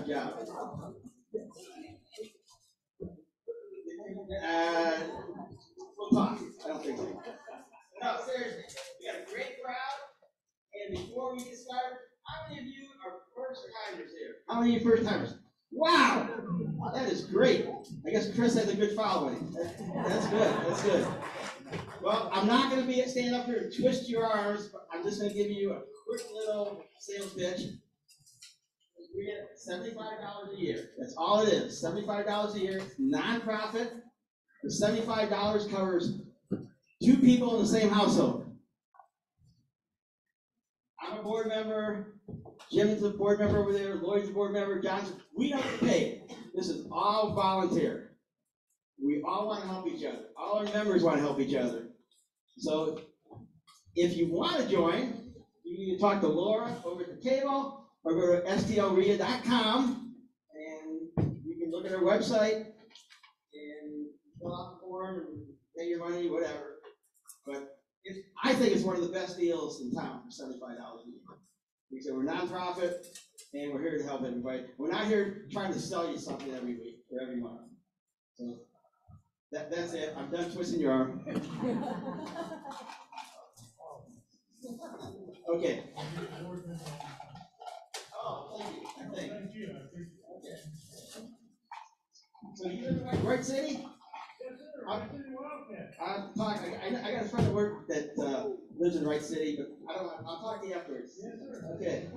job. We'll talk. I don't think so. No, seriously, we got a great crowd. And before we get started, how many of you are first timers here? How many of you first timers? Wow, that is great. I guess Chris has a good following. That's good. That's good. Well, I'm not going to stand up here and twist your arms, but I'm just going to give you a quick little sales pitch. We get $75 a year. That's all it is. $75 a year. Nonprofit. The $75 covers 2 people in the same household. I'm a board member. Jim's a board member over there. Lloyd's a board member. John's. We don't get paid. This is all volunteer. We all want to help each other. All our members want to help each other. So if you want to join, you can talk to Laura over at the table or go to STLREIA.com and you can look at our website and fill out the form and pay your money, whatever. But I think it's one of the best deals in town for $75 a year. We said we're nonprofit and we're here to help everybody. We're not here trying to sell you something every week or every month. So that's it. I'm done twisting your arm. Okay. Oh, thank you. Okay. So you live in White City? Yes, sir. I got a friend at work that lives in Wright City, but I'll talk to you afterwards. Yes, sir. Okay.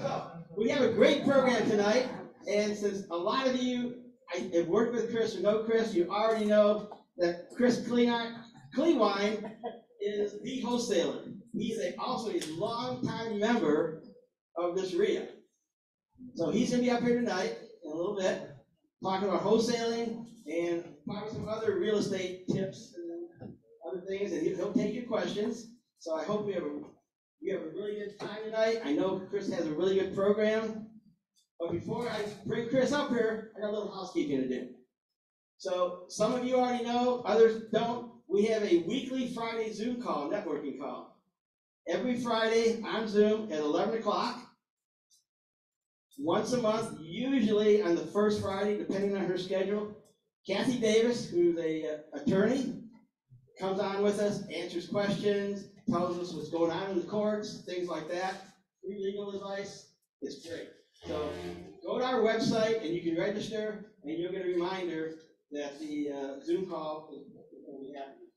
So we have a great program tonight, and since a lot of you have worked with Chris or know Chris, you already know that Chris Kleewein is the wholesaler. He's also a longtime member of this REIA. So he's going to be up here tonight in a little bit, talking about wholesaling and probably some other real estate tips and other things, and he'll take your questions. So I hope we have a really good time tonight. I know Chris has a really good program. But before I bring Chris up here, I got a little housekeeping to do. So some of you already know, others don't. We have a weekly Friday Zoom call, networking call. Every Friday on Zoom at 11 o'clock. Once a month, usually on the first Friday, depending on her schedule. Kathy Davis, who's an attorney, comes on with us, answers questions, tells us what's going on in the courts, things like that. Free legal advice. It's great. So go to our website and you can register, and you'll get a reminder that the Zoom call is going to be happening.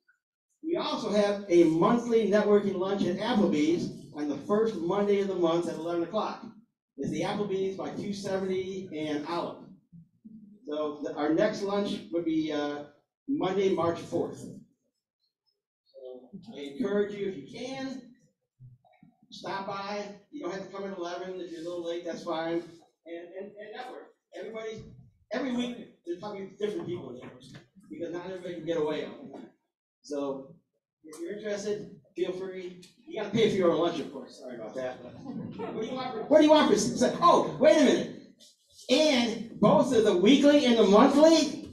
We also have a monthly networking lunch at Applebee's on the first Monday of the month at 11 o'clock. It's the Applebee's by 270 and Olive. So our next lunch would be Monday, March 4th. So I encourage you, if you can, stop by. You don't have to come at 11. If you're a little late, that's fine. And network. Every week, there's probably different people there because not everybody can get away all the time. So if you're interested, feel free. You got to pay for your own lunch, of course. Sorry about that. What do you want for? Oh, wait a minute. And both of the weekly and the monthly,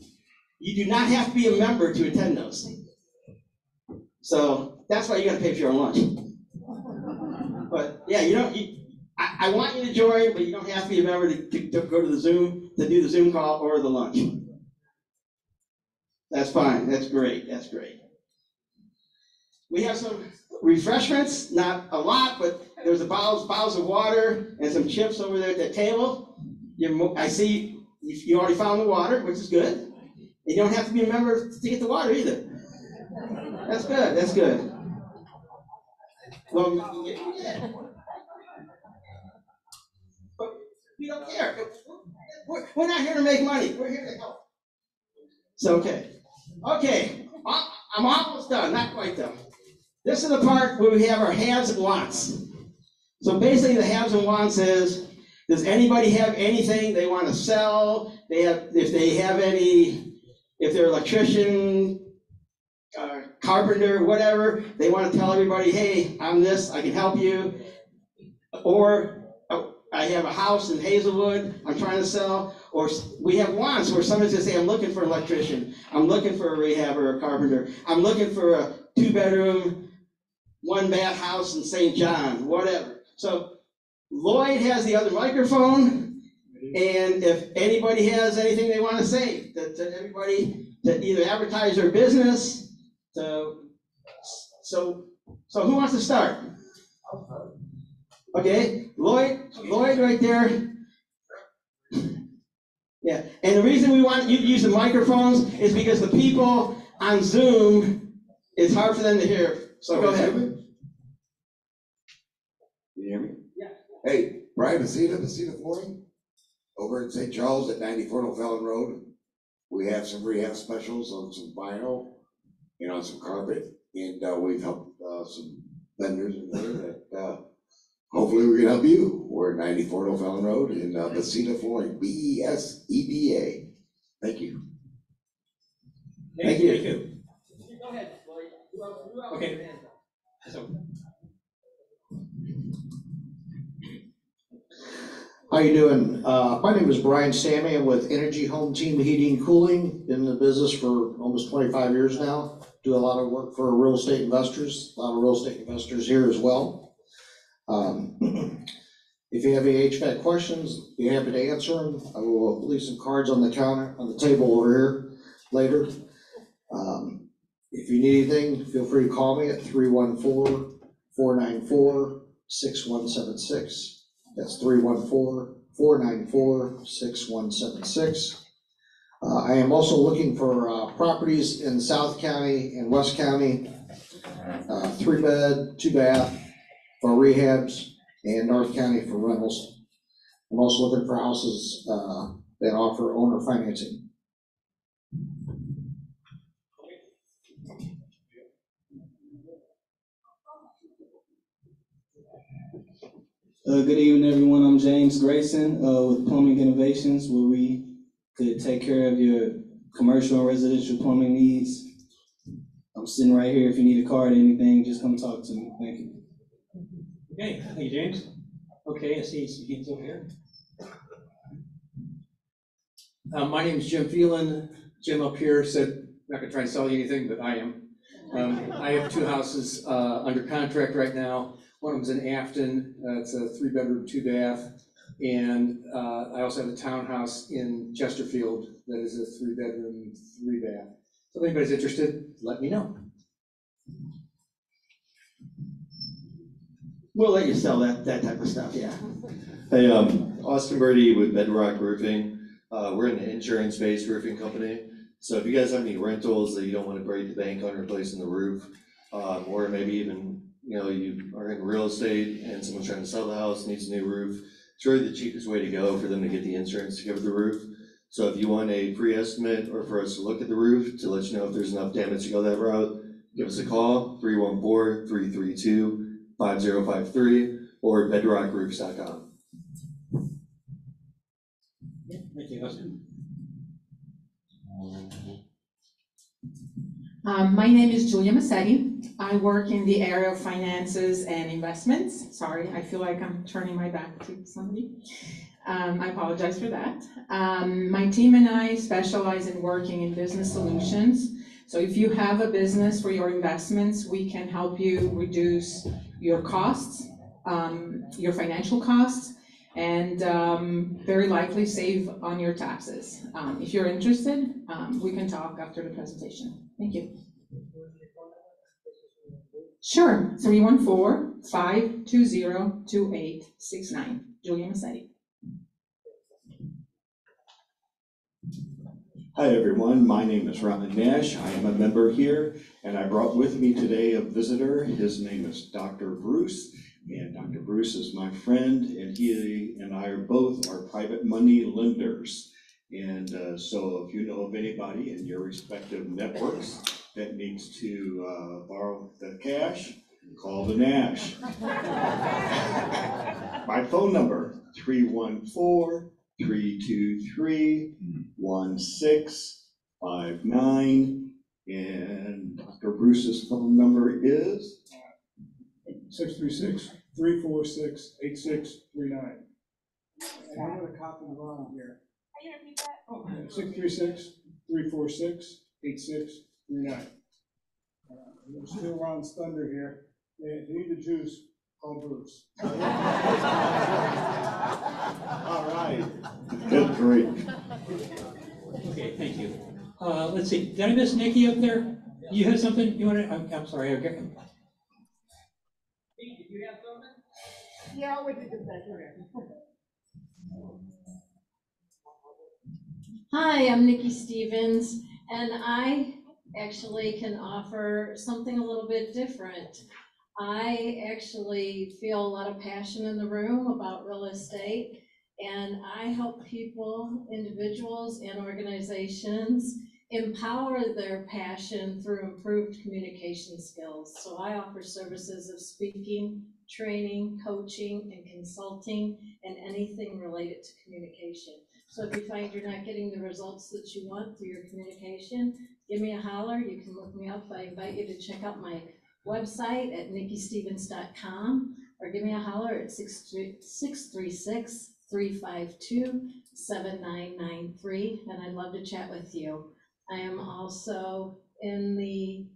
you do not have to be a member to attend those. So that's why you got to pay for your own lunch. But yeah, I want you to join, but you don't have to be a member to go to the Zoom, to do the Zoom call or the lunch. That's fine. That's great. That's great. We have some refreshments, not a lot, but there's bottles of water and some chips over there at that table. I see you already found the water, which is good. And you don't have to be a member to get the water either. That's good. That's good. Well, yeah. But we don't care. We're not here to make money. We're here to help. So, okay. I'm almost done. Not quite done. This is the part where we have our haves and wants. So basically, the haves and wants is, does anybody have anything they want to sell? If they're an electrician, carpenter, whatever, they want to tell everybody, hey, I'm this, I can help you. Or I have a house in Hazelwood, I'm trying to sell. Or we have wants where somebody's going to say, I'm looking for an electrician, I'm looking for a rehabber or a carpenter, I'm looking for a 2-bedroom, 1-bath house in St. John, whatever. So Lloyd has the other microphone, And if anybody has anything they want to say, to everybody, to either advertise their business, so who wants to start? Okay, Lloyd right there. Yeah, and the reason we want you to use the microphones is because the people on Zoom, it's hard for them to hear. So go ahead. Can you hear me? Yeah. Hey, Brian Basita Flooring, over in St. Charles at 94 O'Fallon Road. We have some rehab specials on some vinyl and on some carpet, and we've helped some vendors in there that hopefully we can help you. We're at 94 O'Fallon Road in Basita Flooring, BESEDA. Thank you. Thank you. Go ahead, Lloyd. Okay. How you doing? My name is Brian Sammy. I'm with Energy Home Team Heating and Cooling. Been in the business for almost 25 years now. Do a lot of work for real estate investors. A lot of real estate investors here as well. If you have any HVAC questions, be happy to answer them. I will leave some cards on the counter, on the table over here later. If you need anything, feel free to call me at 314-494-6176. That's 314-494-6176. I am also looking for properties in South County and West County, 3-bed, 2-bath for rehabs, and North County for rentals. I'm also looking for houses that offer owner financing. Good evening, everyone. I'm James Grayson with Plumbing Innovations, where we could take care of your commercial and residential plumbing needs. I'm sitting right here. If you need a card or anything, just come talk to me. Thank you. Okay, thank you, James. Okay, I see some hands over here. My name is Jim Phelan. Jim up here said, I'm not going to try to sell you anything, but I am. I have 2 houses under contract right now. One of them's in Afton. It's a 3-bedroom, 2-bath. And I also have a townhouse in Chesterfield that is a 3-bedroom, 3-bath. So if anybody's interested, let me know. We'll let you sell that type of stuff, yeah. Hey, Austin Birdie with Bedrock Roofing. We're in the insurance-based roofing company. So if you guys have any rentals that you don't want to break the bank on replacing the roof, or maybe even you are in real estate and someone's trying to sell the house, needs a new roof, it's really the cheapest way to go for them to get the insurance to cover the roof. So if you want a free estimate or for us to look at the roof to let you know if there's enough damage to go that route, give us a call, 314-332-5053 or bedrockroofs.com. Yeah, thank you, Austin. My name is Julia Massetti. I work in the area of finances and investments. Sorry, I feel like I'm turning my back to somebody. I apologize for that. My team and I specialize in working in business solutions. So if you have a business for your investments, we can help you reduce your costs, your financial costs, and very likely save on your taxes. If you're interested, we can talk after the presentation. Thank you. Sure, 314-520-2869. Julia Massetti. Hi everyone, my name is Ron Nash. I am a member here, and I brought with me today a visitor. His name is Dr. Bruce, and Dr. Bruce is my friend, and he and I are both private money lenders. And so if you know of anybody in your respective networks that needs to borrow the cash, call the Nash. My phone number, 314-323-1659, and Dr. Bruce's phone number is 636-346-8639. And I'm going to copy the wrong here. Can you repeat that? Oh, 636-346-8639. I'm going to steal Ron's thunder here. If you need the juice, call Bruce. all right. let's see, did I miss Nikki up there? You had something you wanted, I'm sorry, okay. Did you have something? Yeah, I'll wait to get back here. Hi, I'm Nikki Stevens, and I actually can offer something a little bit different. I actually feel a lot of passion in the room about real estate, and I help people, individuals and organizations empower their passion through improved communication skills. So I offer services of speaking, training, coaching, and consulting, and anything related to communication. So if you find you're not getting the results that you want through your communication, give me a holler. You can look me up. I invite you to check out my website at nikkistevens.com, or give me a holler at 636-352-7993, and I'd love to chat with you. I am also in the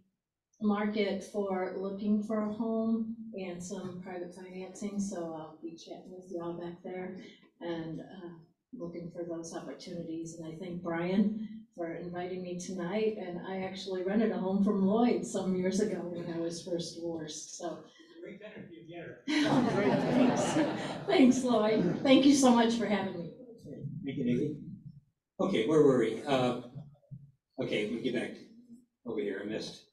market for looking for a home and some private financing, so I'll be chatting with you all back there and looking for those opportunities. And I thank Brian for inviting me tonight, and I actually rented a home from Lloyd some years ago when I was first divorced, so. Thanks, Lloyd. Thank you so much for having me. Thank you, Nikki. Okay, where were we? Okay, we get back over here, I missed.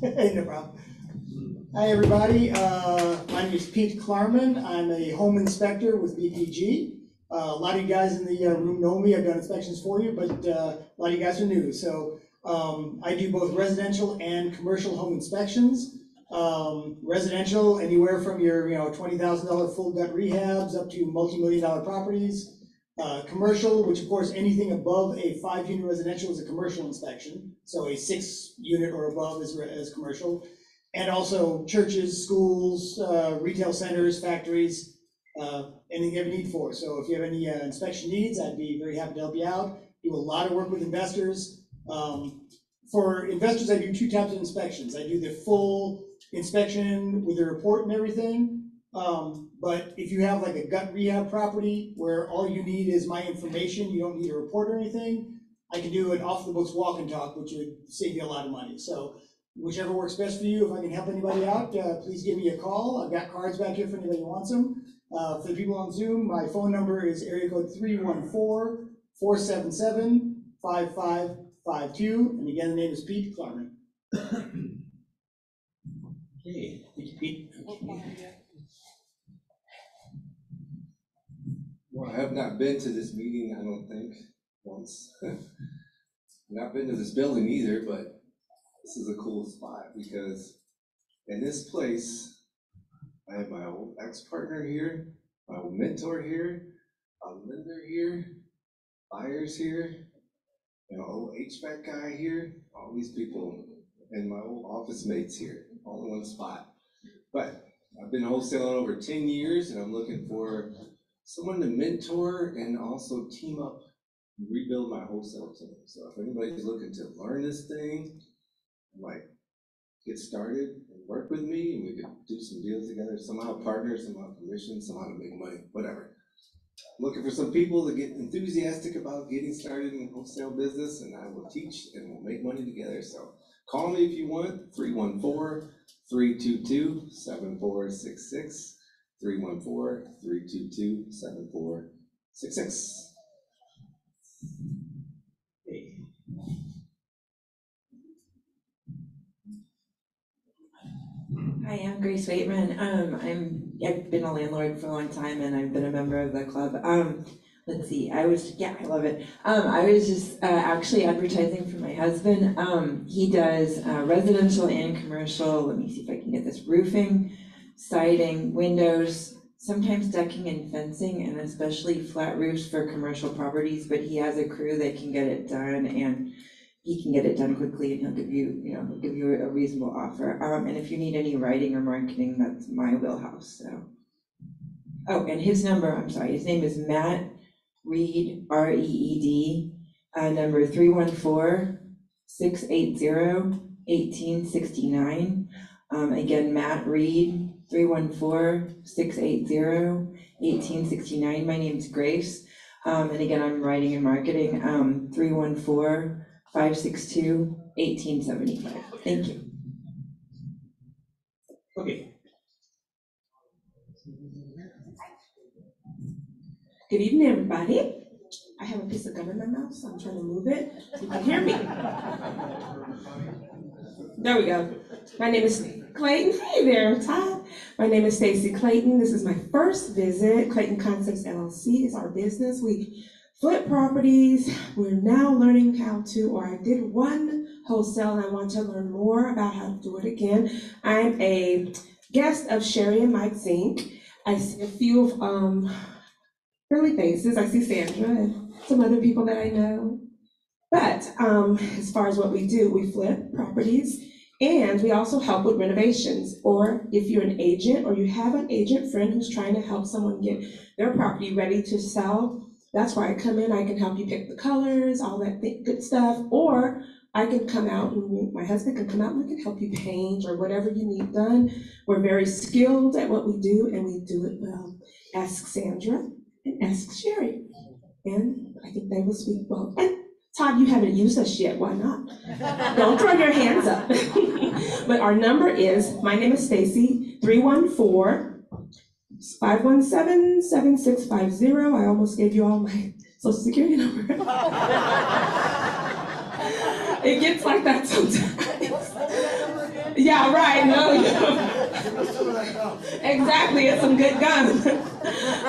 Hey, no problem. Hi, everybody. My name is Pete Klarman. I'm a home inspector with BPG. A lot of you guys in the room know me. I've done inspections for you, but a lot of you guys are new. So I do both residential and commercial home inspections. Residential, anywhere from your $20,000 full gut rehabs up to multi-million-dollar properties. Commercial, which of course anything above a 5-unit residential is a commercial inspection. So a 6-unit or above is commercial. And also churches, schools, retail centers, factories, anything you ever need for. So if you have any inspection needs, I'd be very happy to help you out. Do a lot of work with investors. For investors, I do 2 types of inspections. I do the full inspection with a report and everything. But if you have like a gut rehab property where all you need is my information, you don't need a report or anything, I can do an off the books walk and talk, which would save you a lot of money. So whichever works best for you, if I can help anybody out, please give me a call. I've got cards back here for anybody who wants them. For the people on Zoom, my phone number is area code 314-477-5552. And again, the name is Pete Klarman. Okay, thank you, Pete. Well, I have not been to this meeting, I don't think, once. Not been to this building either, but this is a cool spot because in this place, I have my old ex-partner here, my old mentor here, a lender here, buyers here, an old HVAC guy here, all these people, and my old office mates here, all in one spot. But I've been wholesaling over 10 years, and I'm looking for someone to mentor and also team up and rebuild my wholesale team. So if anybody's looking to learn this thing, like get started and work with me, and we could do some deals together, somehow partner, somehow commission, somehow to make money, whatever. I'm looking for some people to get enthusiastic about getting started in wholesale business, and I will teach and we'll make money together. So call me if you want, 314-322-7466. 314-322-7466. Hi, I'm Grace Waitman. I've been a landlord for a long time, and I've been a member of the club. Let's see, I love it. I was just actually advertising for my husband. He does residential and commercial. Let me see if I can get this: roofing, siding, windows, sometimes decking and fencing, and especially flat roofs for commercial properties. But he has a crew that can get it done, and he can get it done quickly, and he'll give you a reasonable offer. And if you need any writing or marketing, that's my wheelhouse. So, oh, and his number, his name is Matt Reed, R-E-E-D, number 314-680-1869. Again, Matt Reed, 314-680-1869. My name's Grace. And again, I'm writing and marketing, 314-562-1875. Thank you. Okay. Good evening, everybody. I have a piece of gum in my mouth, so I'm trying to move it. You can hear me. There we go. My name is Clayton. Hey there, Todd. My name is Stacy Clayton. This is my first visit. Clayton Concepts LLC is our business. We flip properties. We're now learning how to, or I did one wholesale and I want to learn more about how to do it again. I'm a guest of Sherry and Mike Zink. I see a few of friendly faces. I see Sandra and some other people that I know. But as far as what we do, we flip properties and we also help with renovations. Or if you're an agent or you have an agent friend who's trying to help someone get their property ready to sell, that's where I come in. I can help you pick the colors, all that good stuff. Or I can come out and my husband can come out and we can help you paint or whatever you need done. We're very skilled at what we do and we do it well. Ask Sandra and ask Sherry. And I think they will speak well. And Todd, you haven't used us yet, why not? Don't throw your hands up. But our number is, my name is Stacy, 314-517-7650. I almost gave you all my social security number. It gets like that sometimes. Yeah, right, no. Exactly, it's some good gum.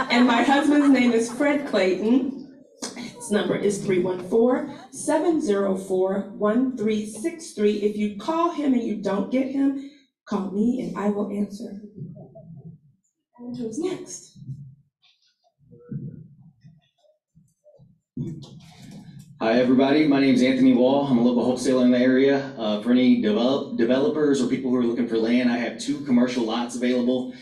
And my husband's name is Fred Clayton. His number is 314-704-1363. If you call him and you don't get him, call me and I will answer. And who's next? Hi, everybody. My name is Anthony Wall. I'm a local wholesaler in the area. For any developers or people who are looking for land, I have 2 commercial lots available.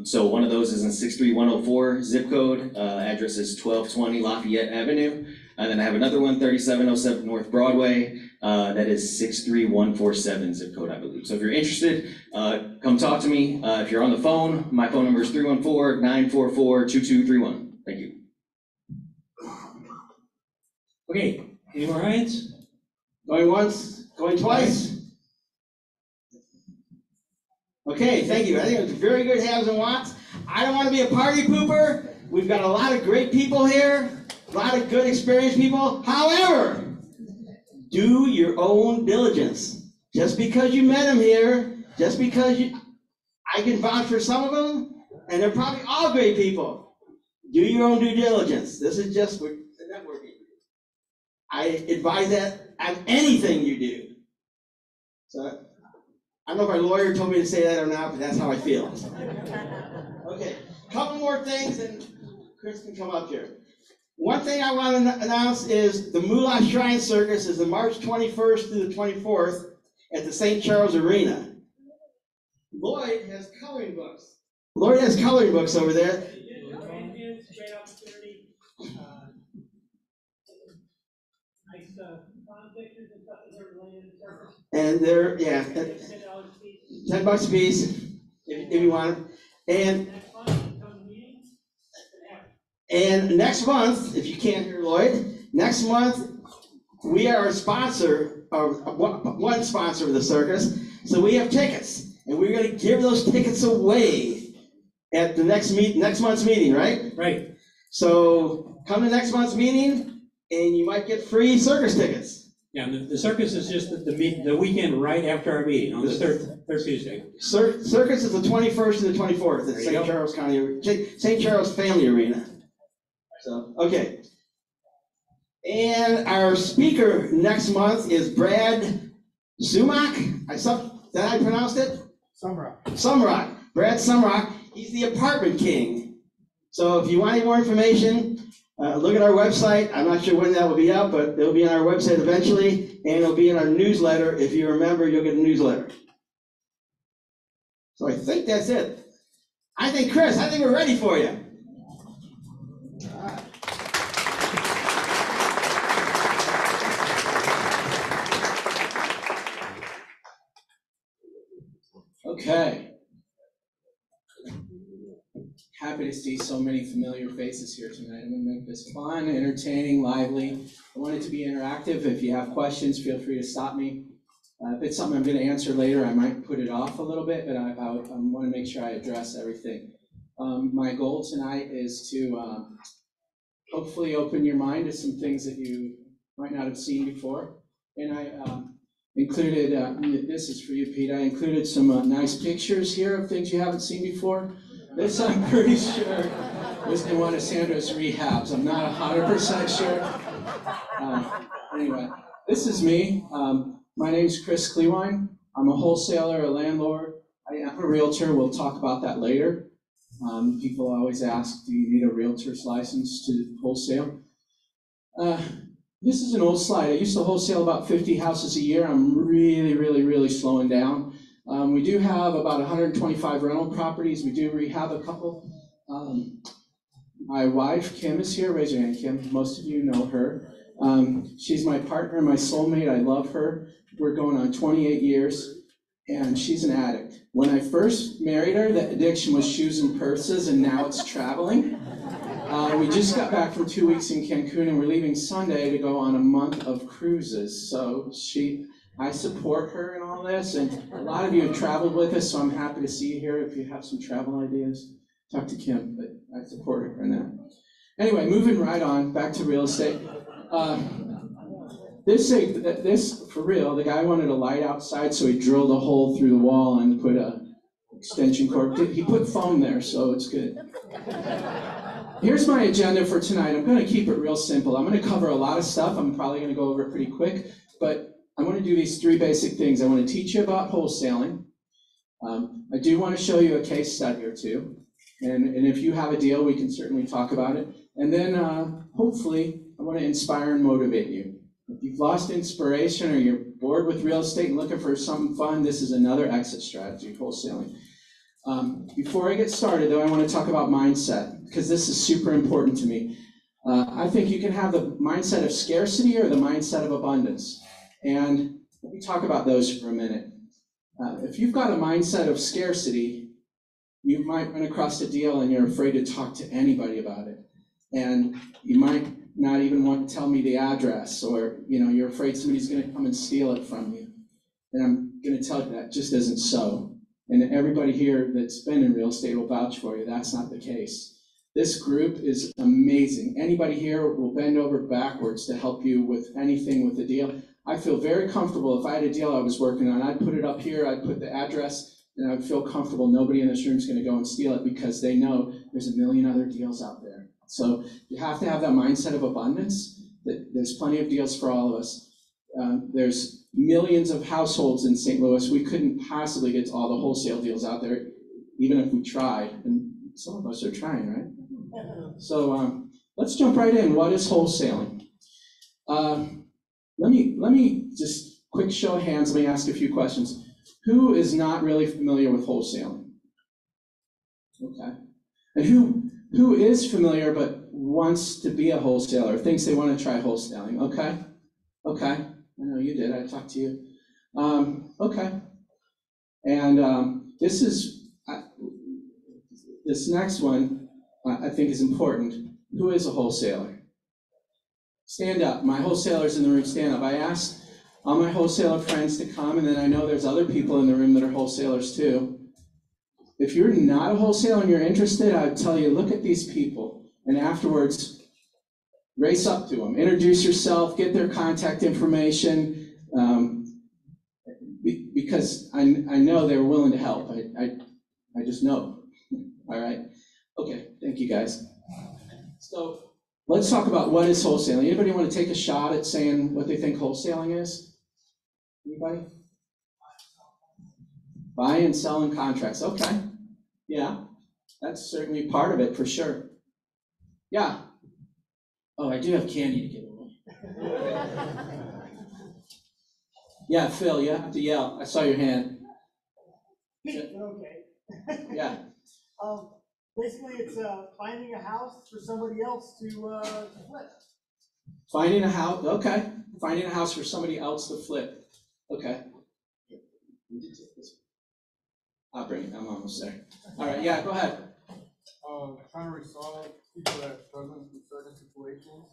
So one of those is in 63104 zip code. Address is 1220 Lafayette Avenue. And then I have another one, 3707 North Broadway. That is 63147 zip code, I believe. So if you're interested, come talk to me. If you're on the phone, my phone number is 314-944-2231. Thank you. Okay, any more hands? Going once, going twice? Okay, thank you. I think it was very good haves and wants. I don't want to be a party pooper. We've got a lot of great people here, a lot of good experienced people. However, do your own diligence. Just because you met them here, just because I can vouch for some of them, and they're probably all great people. Do your own due diligence. This is just for the networking. I advise that on anything you do. So, I don't know if our lawyer told me to say that or not, but that's how I feel. Okay, couple more things and Chris can come up here. One thing I want to announce is the Moolah Shrine Circus is the March 21st through the 24th at the St. Charles Arena. Lloyd has coloring books. Lloyd has coloring books over there. Great opportunity. Nice fun pictures and stuff that are related to service. And they're, yeah, $10 a piece if you want them. And next month, if you can't hear Lloyd, next month we are a sponsor, one sponsor of the circus. So we have tickets, and we're going to give those tickets away at the next month's meeting, right? Right. So come to next month's meeting, and you might get free circus tickets. Yeah, the circus is just the weekend right after our meeting, on the third Tuesday. Circus is the 21st and the 24th at St. Charles County, St. Charles Family Arena. So, okay. And our speaker next month is Brad Sumak. Did I pronounce it? Sumrock. Brad Sumrock. He's the apartment king. So if you want any more information, look at our website. I'm not sure when that will be up, but it'll be on our website eventually, and it'll be in our newsletter. If you remember, you'll get a newsletter. So I think that's it. Chris, I think we're ready for you. Okay. Happy to see so many familiar faces here tonight. I'm gonna make this fun, entertaining, lively. I want it to be interactive. If you have questions, feel free to stop me. If it's something I'm gonna answer later, I might put it off a little bit, but I wanna make sure I address everything. My goal tonight is to hopefully open your mind to some things that you might not have seen before. And I included, this is for you, Pete, I included some nice pictures here of things you haven't seen before. This, I'm pretty sure, was in one of Sandra's rehabs. I'm not 100% sure. Anyway, this is me. My name's Chris Kleewein. I'm a wholesaler, a landlord. I am a realtor. We'll talk about that later. People always ask, do you need a realtor's license to wholesale? This is an old slide. I used to wholesale about 50 houses a year. I'm really slowing down. We do have about 125 rental properties. We do rehab a couple. My wife, Kim, is here. Raise your hand, Kim. Most of you know her. She's my partner, my soulmate. I love her. We're going on 28 years, and she's an addict. When I first married her, the addiction was shoes and purses, and now it's traveling. We just got back from 2 weeks in Cancun, and we're leaving Sunday to go on a month of cruises. So I support her in all this, and a lot of you have traveled with us, so I'm happy to see you here. If you have some travel ideas, talk to Kim, but I support her in that. Anyway, moving right on, back to real estate. This, for real, the guy wanted a light outside, so he drilled a hole through the wall and put a extension cord. He put foam there, so it's good. Here's my agenda for tonight. I'm going to keep it real simple. I'm going to cover a lot of stuff. I'm probably going to go over it pretty quick, but I want to do these three basic things. I want to teach you about wholesaling. I do want to show you a case study or two, and if you have a deal, we can certainly talk about it. And then hopefully, I want to inspire and motivate you. If you've lost inspiration or you're bored with real estate and looking for something fun, this is another exit strategy, wholesaling. Before I get started, though, I want to talk about mindset, because this is super important to me. I think you can have the mindset of scarcity or the mindset of abundance. And let me talk about those for a minute. If you've got a mindset of scarcity, you might run across a deal and you're afraid to talk to anybody about it. And you might not even want to tell me the address, or you're afraid somebody's going to come and steal it from you. And I'm going to tell you that just isn't so. And everybody here that's been in real estate will vouch for you. That's not the case. This group is amazing. Anybody here will bend over backwards to help you with anything with the deal. I feel very comfortable. If I had a deal I was working on, I'd put it up here, I'd put the address, and I'd feel comfortable nobody in this room is going to go and steal it, because they know there's a million other deals out there. So you have to have that mindset of abundance, that there's plenty of deals for all of us. There's millions of households in St. Louis. We couldn't possibly get to all the wholesale deals out there, even if we tried. And some of us are trying, right? So let's jump right in. What is wholesaling? Let me just quick show of hands. Let me ask a few questions. Who is not really familiar with wholesaling? Okay. And who is familiar but wants to be a wholesaler, thinks they want to try wholesaling? Okay. Okay. I know you did. I talked to you. Okay. And this next one I think is important. Who is a wholesaler? Stand up. My wholesalers in the room, stand up. I asked all my wholesaler friends to come, and then I know there's other people in the room that are wholesalers too. If you're not a wholesaler and you're interested, I'd tell you, look at these people, and afterwards, race up to them. Introduce yourself, get their contact information, because I know they're willing to help. I just know. All right? Okay, thank you guys. So let's talk about what is wholesaling. Anybody want to take a shot at saying what they think wholesaling is? Anybody? Buying and selling contracts. Okay. Yeah, that's certainly part of it for sure. Yeah. Oh, I do have candy to give away. Yeah, Phil, you have to yell. I saw your hand. Okay. Yeah. Basically, it's finding a house for somebody else to flip. Finding a house, okay. Finding a house for somebody else to flip. Okay. I'll bring it, I'm almost there. All right, yeah, go ahead. Trying to resolve people that are struggling through certain situations.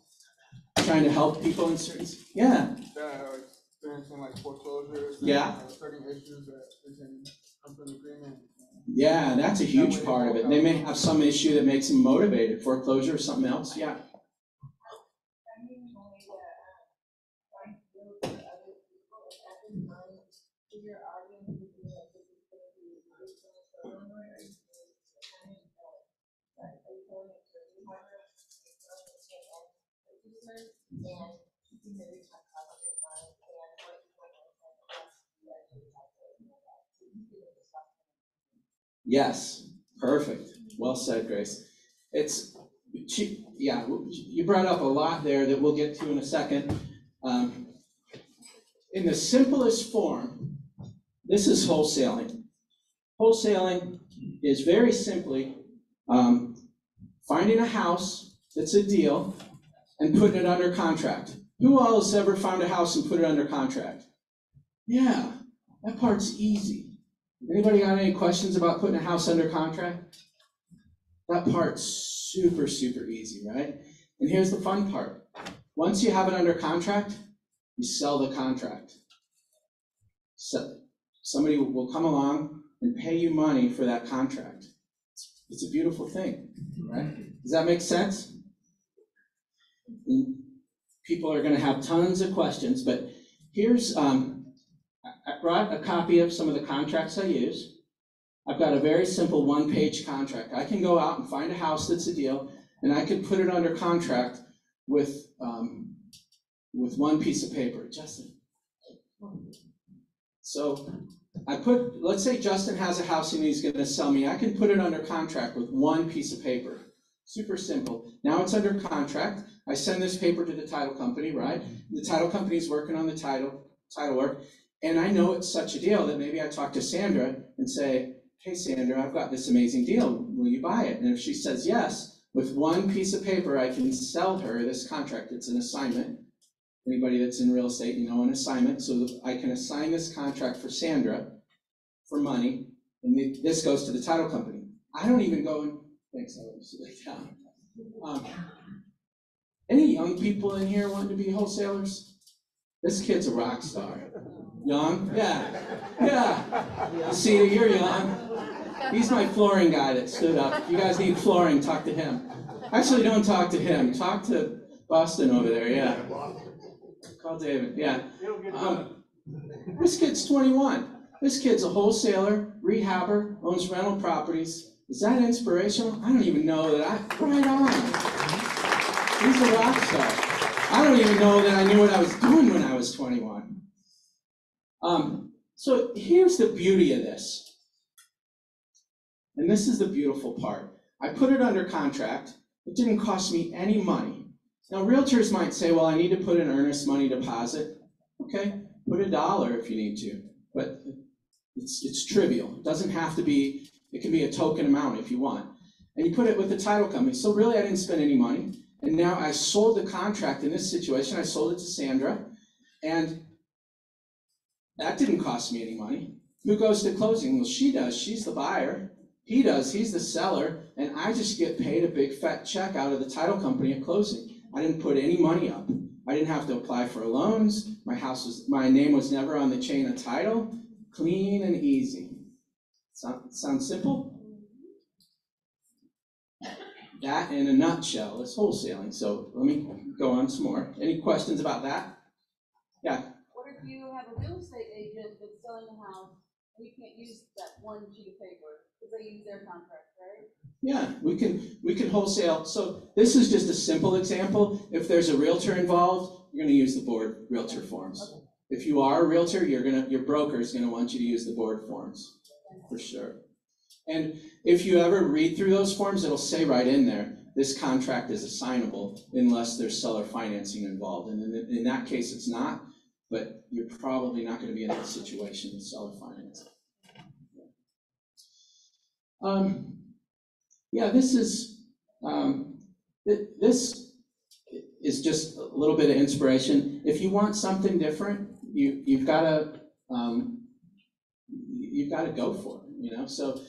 Trying to help people in certain, yeah. That are experiencing like foreclosures. Yeah. And, certain issues that we can come to an agreement. Yeah, that's a huge part of it. They may have some issue that makes them motivated, foreclosure or something else, yeah. Yes, perfect. Well said, Grace. Yeah, you brought up a lot there that we'll get to in a second. In the simplest form, this is wholesaling. Wholesaling is very simply finding a house that's a deal and putting it under contract. Who else ever found a house and put it under contract? Yeah, that part's easy. Anybody got any questions about putting a house under contract? That part's super, super easy, right? And here's the fun part. Once you have it under contract, you sell the contract. So somebody will come along and pay you money for that contract. It's a beautiful thing, right? Does that make sense? And people are going to have tons of questions, but here's, I brought a copy of some of the contracts I use. I've got a very simple one-page contract. I can go out and find a house that's a deal, and I can put it under contract with one piece of paper. Justin. So let's say Justin has a house and he's going to sell me. I can put it under contract with one piece of paper. Super simple. Now it's under contract. I send this paper to the title company, right? The title company is working on the title work. And I know it's such a deal that maybe I talk to Sandra and say, hey, Sandra, I've got this amazing deal. Will you buy it? And if she says yes, with one piece of paper, I can sell her this contract. It's an assignment. Anybody that's in real estate, you know an assignment. So I can assign this contract for Sandra for money, and this goes to the title company. I don't even go and, thanks, I will sit down. Any young people in here wanting to be wholesalers? This kid's a rock star. Young? Yeah. See, you're young. He's my flooring guy that stood up. If you guys need flooring, talk to him. Actually, don't talk to him. Talk to Boston over there, yeah. Call David, yeah. This kid's 21. This kid's a wholesaler, rehabber, owns rental properties. Is that inspirational? I don't even know that right on. He's a rock star. I don't even know that I knew what I was doing when I was 21. So here's the beauty of this. And this is the beautiful part. I put it under contract. It didn't cost me any money. Now, realtors might say, well, I need to put an earnest money deposit. Okay, put $1 if you need to. But it's trivial. It doesn't have to be, it can be a token amount if you want. And you put it with the title company. So really, I didn't spend any money. And now I sold the contract in this situation. I sold it to Sandra. And that didn't cost me any money. Who goes to closing? Well, she does. She's the buyer. He does. He's the seller. And I just get paid a big fat check out of the title company at closing. I didn't put any money up. I didn't have to apply for loans. My name was never on the chain of title. Clean and easy. Sound simple? That in a nutshell is wholesaling. So let me go on some more. Any questions about that? Yeah. What if you have a real estate agent that's selling a house and you can't use that one sheet of paper because they use their contract, right? Yeah, we can wholesale. So this is just a simple example. If there's a realtor involved, you're going to use the board realtor forms. Okay. If you are a realtor, your broker is going to want you to use the board forms for sure. And if you ever read through those forms, it'll say right in there, this contract is assignable unless there's seller financing involved. And in that case, it's not, but you're probably not going to be in that situation with seller financing. Yeah, this is just a little bit of inspiration. If you want something different, you've got to go for it. you know? So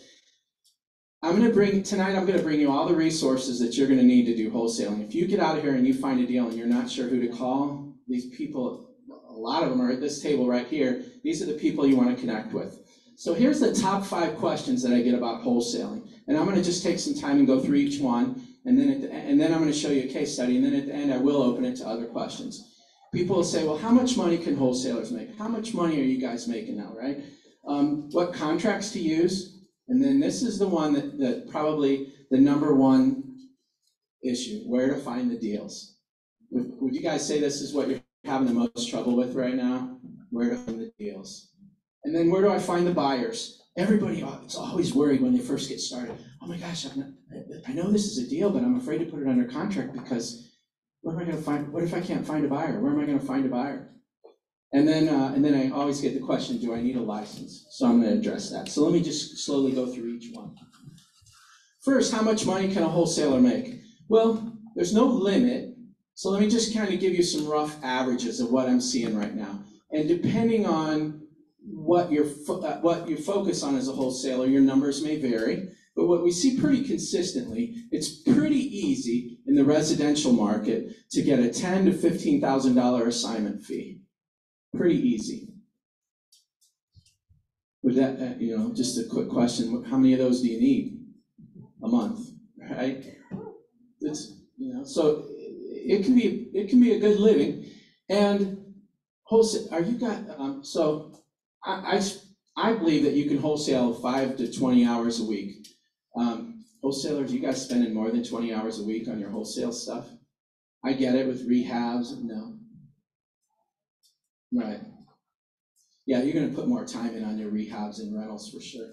I'm gonna bring you all the resources that you're gonna need to do wholesaling. If you get out of here and you find a deal and you're not sure who to call, these people, a lot of them are at this table right here. These are the people you wanna connect with. So here's the top 5 questions that I get about wholesaling. And I'm gonna just take some time and go through each one, and then I'm gonna show you a case study, and then at the end I will open it to other questions. People will say, well, how much money can wholesalers make? How much money are you guys making now, right? What contracts to use? And then this is the one that probably the number one issue, where to find the deals. Would you guys say this is what you're having the most trouble with right now? Where to find the deals. And then where do I find the buyers? Everybody is always worried when they first get started. Oh my gosh, I know this is a deal, but I'm afraid to put it under contract because where am I going to find, what if I can't find a buyer? Where am I going to find a buyer? And then I always get the question, do I need a license? So I'm going to address that. So let me just slowly go through each one. First, how much money can a wholesaler make? Well, there's no limit. So let me just kind of give you some rough averages of what I'm seeing right now. And depending on what you focus on as a wholesaler, your numbers may vary. But what we see pretty consistently, it's pretty easy in the residential market to get a $10,000 to $15,000 assignment fee. Pretty easy. With that, just a quick question, how many of those do you need a month, right? It's, so it can be a good living. And wholesale, I believe that you can wholesale 5 to 20 hours a week. Wholesalers, you guys spending more than 20 hours a week on your wholesale stuff? I get it with rehabs, no. Right. Yeah, you're gonna put more time in on your rehabs and rentals for sure.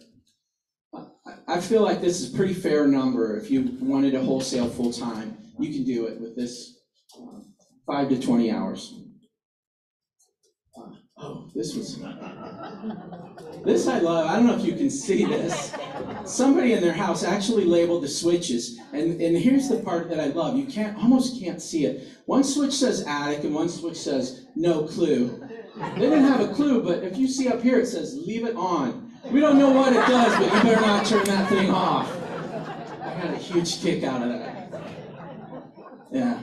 I feel like this is a pretty fair number. If you wanted to wholesale full time, you can do it with this 5 to 20 hours. This I love. I don't know if you can see this. Somebody in their house actually labeled the switches, and here's the part that I love. You almost can't see it. One switch says attic, and one switch says no clue. They didn't have a clue, but if you see up here, it says leave it on. We don't know what it does, but you better not turn that thing off. I got a huge kick out of that. Yeah.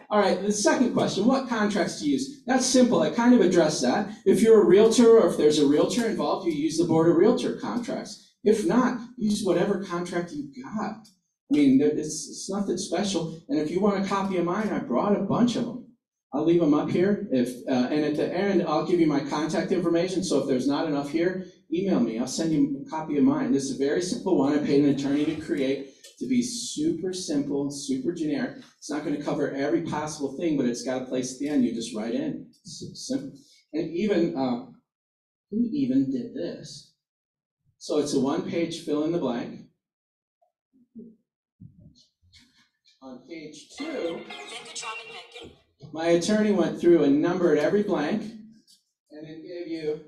All right, the second question, what contracts to use? That's simple, I kind of addressed that. If you're a realtor or if there's a realtor involved, you use the Board of Realtor contracts. If not, use whatever contract you've got. I mean, it's nothing special. And if you want a copy of mine, I brought a bunch of them. I'll leave them up here. And at the end, I'll give you my contact information. So if there's not enough here, email me. I'll send you a copy of mine. This is a very simple one. I paid an attorney to create, to be super simple, super generic. It's not going to cover every possible thing, but it's got a place at the end. You just write in. It's simple. And even, who even did this? So it's a one-page fill in the blank. On page 2, my attorney went through and numbered every blank, and it gave you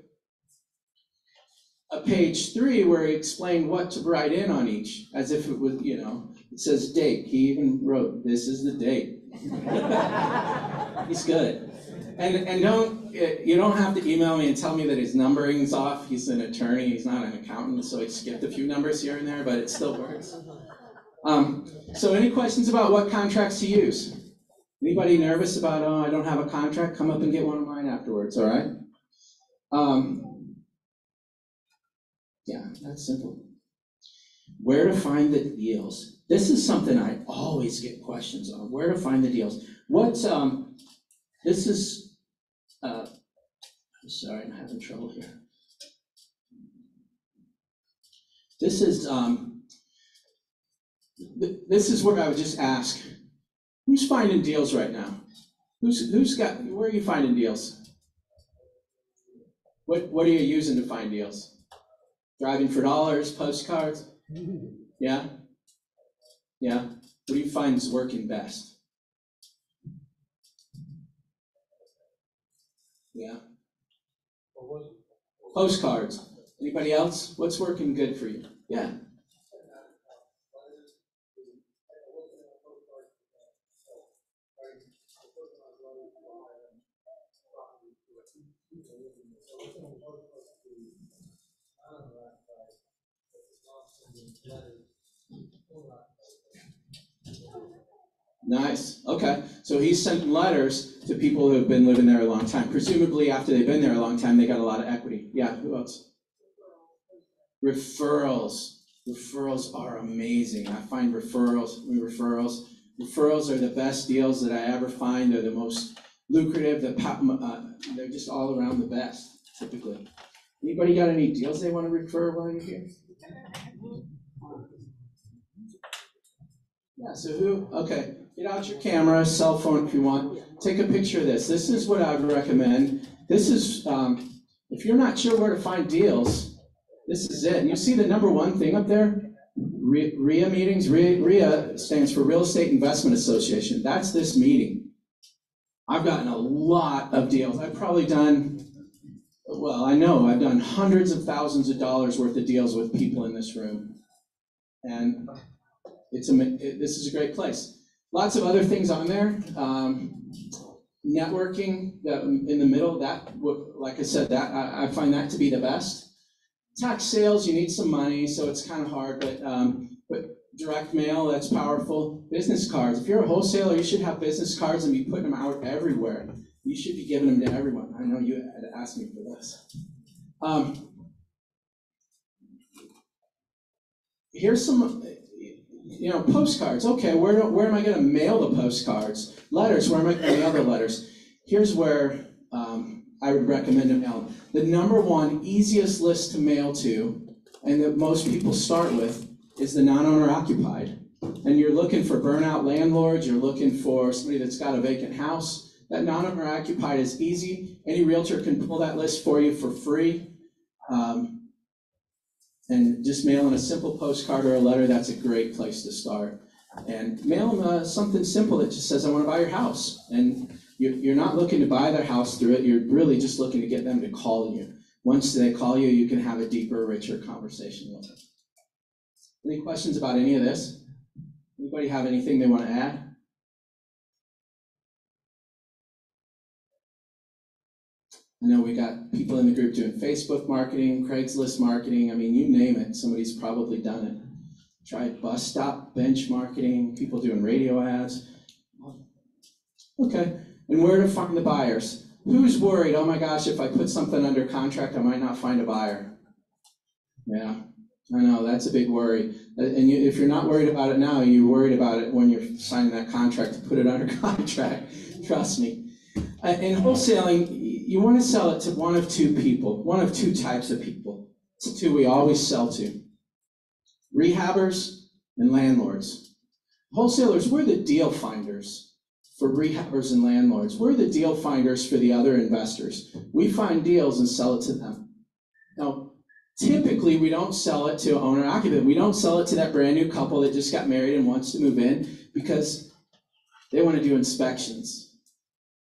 a page 3 where he explained what to write in on each, as if it was, it says date. He even wrote, this is the date. He's good. And you don't have to email me and tell me that his numbering's off. He's an attorney, he's not an accountant, so he skipped a few numbers here and there, but it still works. So any questions about what contracts to use? Anybody nervous about, oh, I don't have a contract? Come up and get one of mine afterwards, all right? Yeah, that's simple. Where to find the deals? This is something I always get questions on. Where to find the deals? This is, I'm sorry, I'm having trouble here. This is where I would just ask, who's finding deals right now? Where are you finding deals? What are you using to find deals? Driving for dollars, postcards? Yeah? Yeah? What do you find is working best? Yeah? Postcards. Anybody else? What's working good for you? Yeah? Nice, okay. So he's sent letters to people who have been living there a long time. Presumably after they've been there a long time, they got a lot of equity. Yeah, who else? Referrals. Referrals are amazing. I find referrals are the best deals that I ever find. They're the most lucrative, they're just all around the best, typically. Anybody got any deals they want to refer while you're here? Yeah, so okay, get out your camera, cell phone if you want. Take a picture of this. This is what I would recommend. This is, if you're not sure where to find deals, this is it. And you see the number one thing up there? REIA meetings. REIA stands for Real Estate Investment Association. That's this meeting. I've gotten a lot of deals. I've probably done, well, I know I've done hundreds of thousands of dollars worth of deals with people in this room. And this is a great place. Lots of other things on there. Networking in the middle, like I said, I find that to be the best. Tax sales, you need some money, so it's kind of hard, but direct mail, that's powerful. Business cards, if you're a wholesaler, you should have business cards and be putting them out everywhere. You should be giving them to everyone. I know you had asked me for this. Here's some, postcards. Okay, where am I going to mail the postcards? Letters, where am I going to mail the letters? Here's where I would recommend to mail. The number one easiest list to mail to, and that most people start with, is the non-owner occupied. And you're looking for burnout landlords, you're looking for somebody that's got a vacant house. That non-owner occupied is easy. Any realtor can pull that list for you for free. And just mailing a simple postcard or a letter, that's a great place to start. And mail them something simple that just says, I want to buy your house. And you're not looking to buy their house through it, you're really just looking to get them to call you. Once they call you, you can have a deeper, richer conversation with them. Any questions about any of this? Anybody have anything they want to add? I know we got people in the group doing Facebook marketing, Craigslist marketing. I mean, you name it, somebody's probably done it. Try bus stop bench marketing, people doing radio ads. Okay, and where to find the buyers? Who's worried, oh my gosh, if I put something under contract, I might not find a buyer? Yeah, I know, that's a big worry. And if you're not worried about it now, you're worried about it when you're signing that contract to put it under contract. Trust me. In wholesaling, you want to sell it to one of two people, one of two types of people. It's two we always sell to. Rehabbers and landlords. Wholesalers, we're the deal finders for rehabbers and landlords. We're the deal finders for the other investors. We find deals and sell it to them. Now, typically, we don't sell it to owner-occupant. We don't sell it to that brand new couple that just got married and wants to move in because they want to do inspections.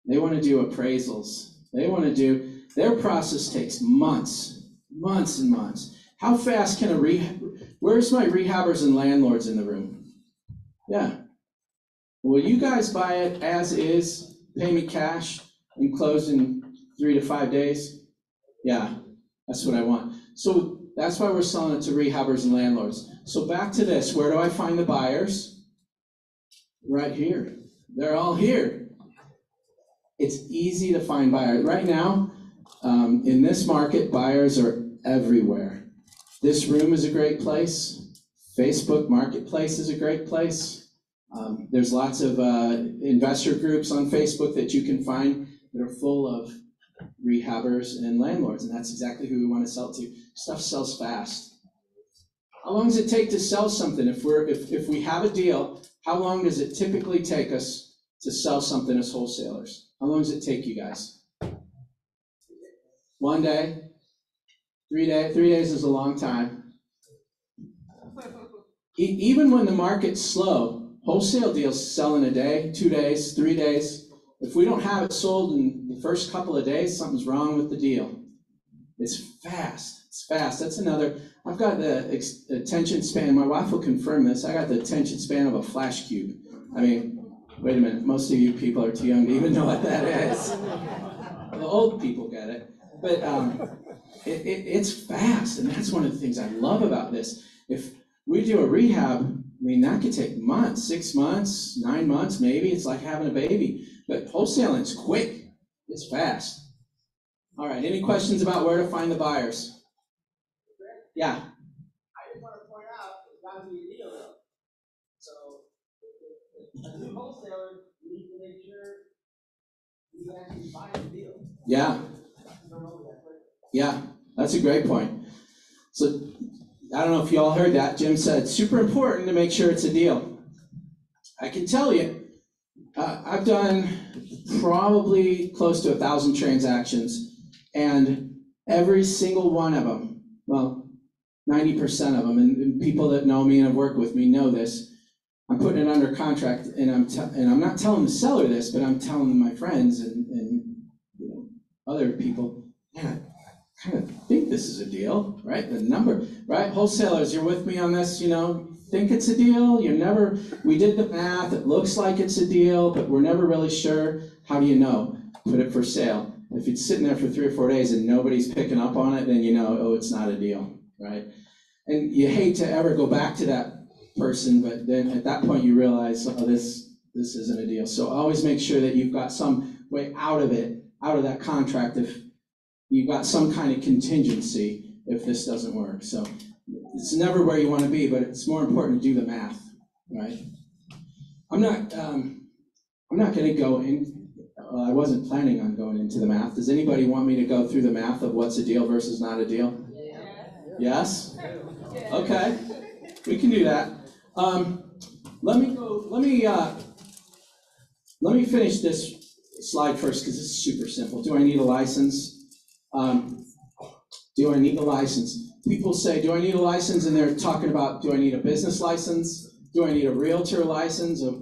They want to do appraisals. Their process takes months and months. How fast can where's my rehabbers and landlords in the room? Yeah. Will you guys buy it as is, pay me cash, and close in 3 to 5 days? Yeah, that's what I want. So that's why we're selling it to rehabbers and landlords. So back to this, where do I find the buyers? Right here. They're all here. It's easy to find buyers. Right now, in this market, buyers are everywhere. This room is a great place. Facebook Marketplace is a great place. There's lots of investor groups on Facebook that you can find that are full of rehabbers and landlords, and that's exactly who we want to sell to. Stuff sells fast. How long does it take to sell something? If we have a deal, how long does it typically take us to sell something as wholesalers? How long does it take you guys? 1 day? 3 days? 3 days is a long time. Even when the market's slow, wholesale deals sell in a day, 2 days, 3 days. If we don't have it sold in the first couple of days, something's wrong with the deal. It's fast. It's fast. That's another. I've got the attention span. My wife will confirm this. I got the attention span of a flash cube. I mean, wait a minute, most of you people are too young to even know what that is. The old people get it. But it's fast, and that's one of the things I love about this. If We do a rehab, I mean, that could take months, 6 months, 9 months, maybe. It's like having a baby. But wholesaling's quick, it's fast. All right, any questions about where to find the buyers? Yeah. I just want to point out, it's got to be a deal though. So, as a wholesaler, you need to make sure you actually buy the deal. Yeah. Yeah, that's a great point. So, I don't know if you all heard that. Jim said, super important to make sure it's a deal. I can tell you, I've done probably close to 1,000 transactions, and every single one of them, well, 90% of them, and people that know me and have worked with me know this, I'm putting it under contract, and I'm not telling the seller this, but I'm telling my friends and you know, other people, man, I kind of think this is a deal, right? The number, right? Wholesalers, you're with me on this, you know, think it's a deal. We did the math, it looks like it's a deal, but we're never really sure. How do you know? Put it for sale. If it's sitting there for 3 or 4 days and nobody's picking up on it, then you know, oh, it's not a deal, right? And you hate to ever go back to that person, but then at that point you realize, oh, this isn't a deal. So always make sure that you've got some way out of it, out of that contract, if you've got some kind of contingency if this doesn't work. So it's never where you want to be, but it's more important to do the math, right? I'm not going to go in. I wasn't planning on going into the math. Does anybody want me to go through the math of what's a deal versus not a deal? Yes? Okay, we can do that. Let me finish this slide first because it's super simple. Do I need a license? Do I need a license? People say, do I need a license? And they're talking about, do I need a business license? Do I need a realtor license, a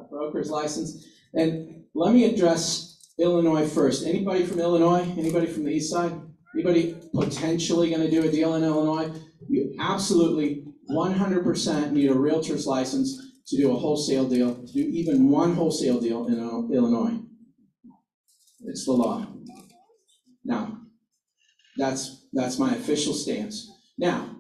broker's license? And let me address Illinois first. Anybody from Illinois? Anybody from the east side? Anybody potentially going to do a deal in Illinois? You absolutely 100% need a realtor's license to do a wholesale deal, to do even one wholesale deal in Illinois. It's the law. Now, that's my official stance. Now,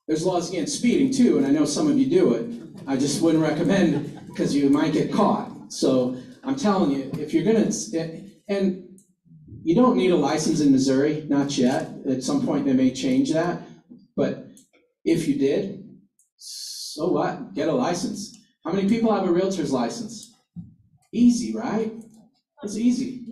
there's laws against speeding too, and I know some of you do it. I just wouldn't recommend it because you might get caught. So I'm telling you, if you're gonna, and you don't need a license in Missouri, not yet. At some point they may change that, but if you did, so what? Get a license. How many people have a realtor's license? Easy, right? It's easy.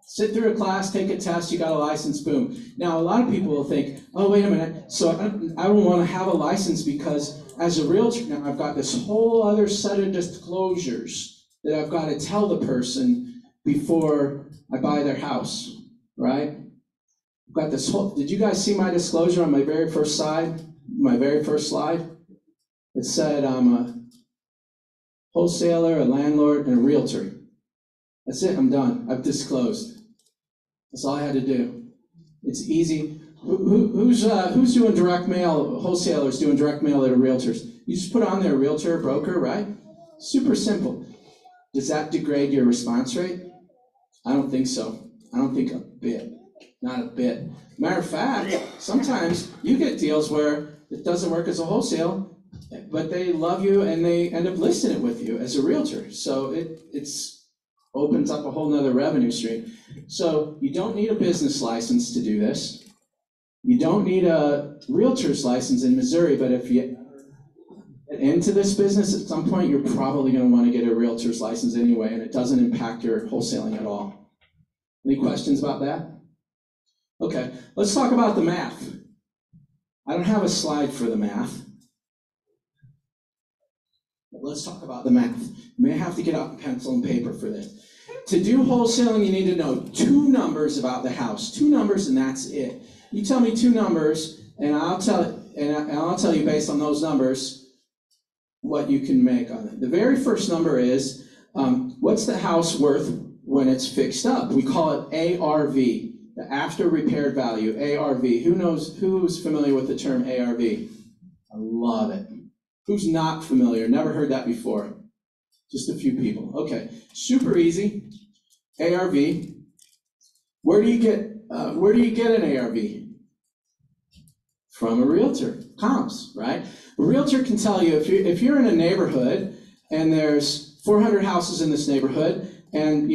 Sit through a class, take a test, you got a license, boom. Now, a lot of people will think, oh, wait a minute, so I don't want to have a license because as a realtor, now I've got this whole other set of disclosures that I've got to tell the person before I buy their house, right? I've got this whole, did you guys see my disclosure on my very first slide? It said I'm a wholesaler, a landlord, and a realtor. That's it, I'm done. I've disclosed. That's all I had to do. It's easy. Who's doing direct mail? Wholesalers doing direct mail to realtors. You just put on there realtor, broker, right? Super simple. Does that degrade your response rate? I don't think so. I don't think a bit. Not a bit. Matter of fact, sometimes you get deals where it doesn't work as a wholesale, but they love you and they end up listing it with you as a realtor. So it's opens up a whole nother revenue stream. So you don't need a business license to do this. You don't need a realtor's license in Missouri, but if you get into this business at some point, you're probably going to want to get a realtor's license anyway, and it doesn't impact your wholesaling at all. Any questions about that? Okay, let's talk about the math. I don't have a slide for the math. But let's talk about the math. You may have to get out pencil and paper for this. To do wholesaling, you need to know 2 numbers about the house. 2 numbers, and that's it. You tell me 2 numbers, and I'll tell you based on those numbers what you can make on it. The very first number is what's the house worth when it's fixed up? We call it ARV, the after repaired value. ARV. Who's familiar with the term ARV? I love it. Who's not familiar? Never heard that before. Just a few people. Okay, super easy. ARV. Where do you get an ARV? From a realtor. comps, right? A realtor can tell you if you're in a neighborhood and there's 400 houses in this neighborhood, and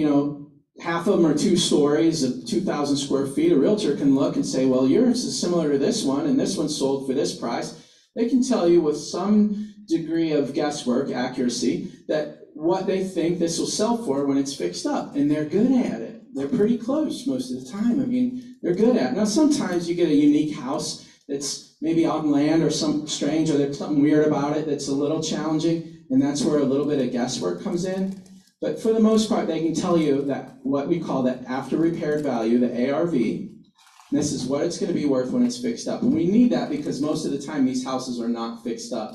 half of them are 2 stories of 2,000 square feet, a realtor can look and say, well, yours is similar to this one, and this one sold for this price. They can tell you with some degree of guesswork, accuracy, that what they think this will sell for when it's fixed up, and they're good at it. They're pretty close most of the time. I mean, they're good at it. Now, sometimes you get a unique house that's maybe on land or something strange, or there's something weird about it that's a little challenging, and that's where a little bit of guesswork comes in. But for the most part, they can tell you that what we call the after repaired value, the ARV, this is what it's going to be worth when it's fixed up. And we need that because most of the time these houses are not fixed up.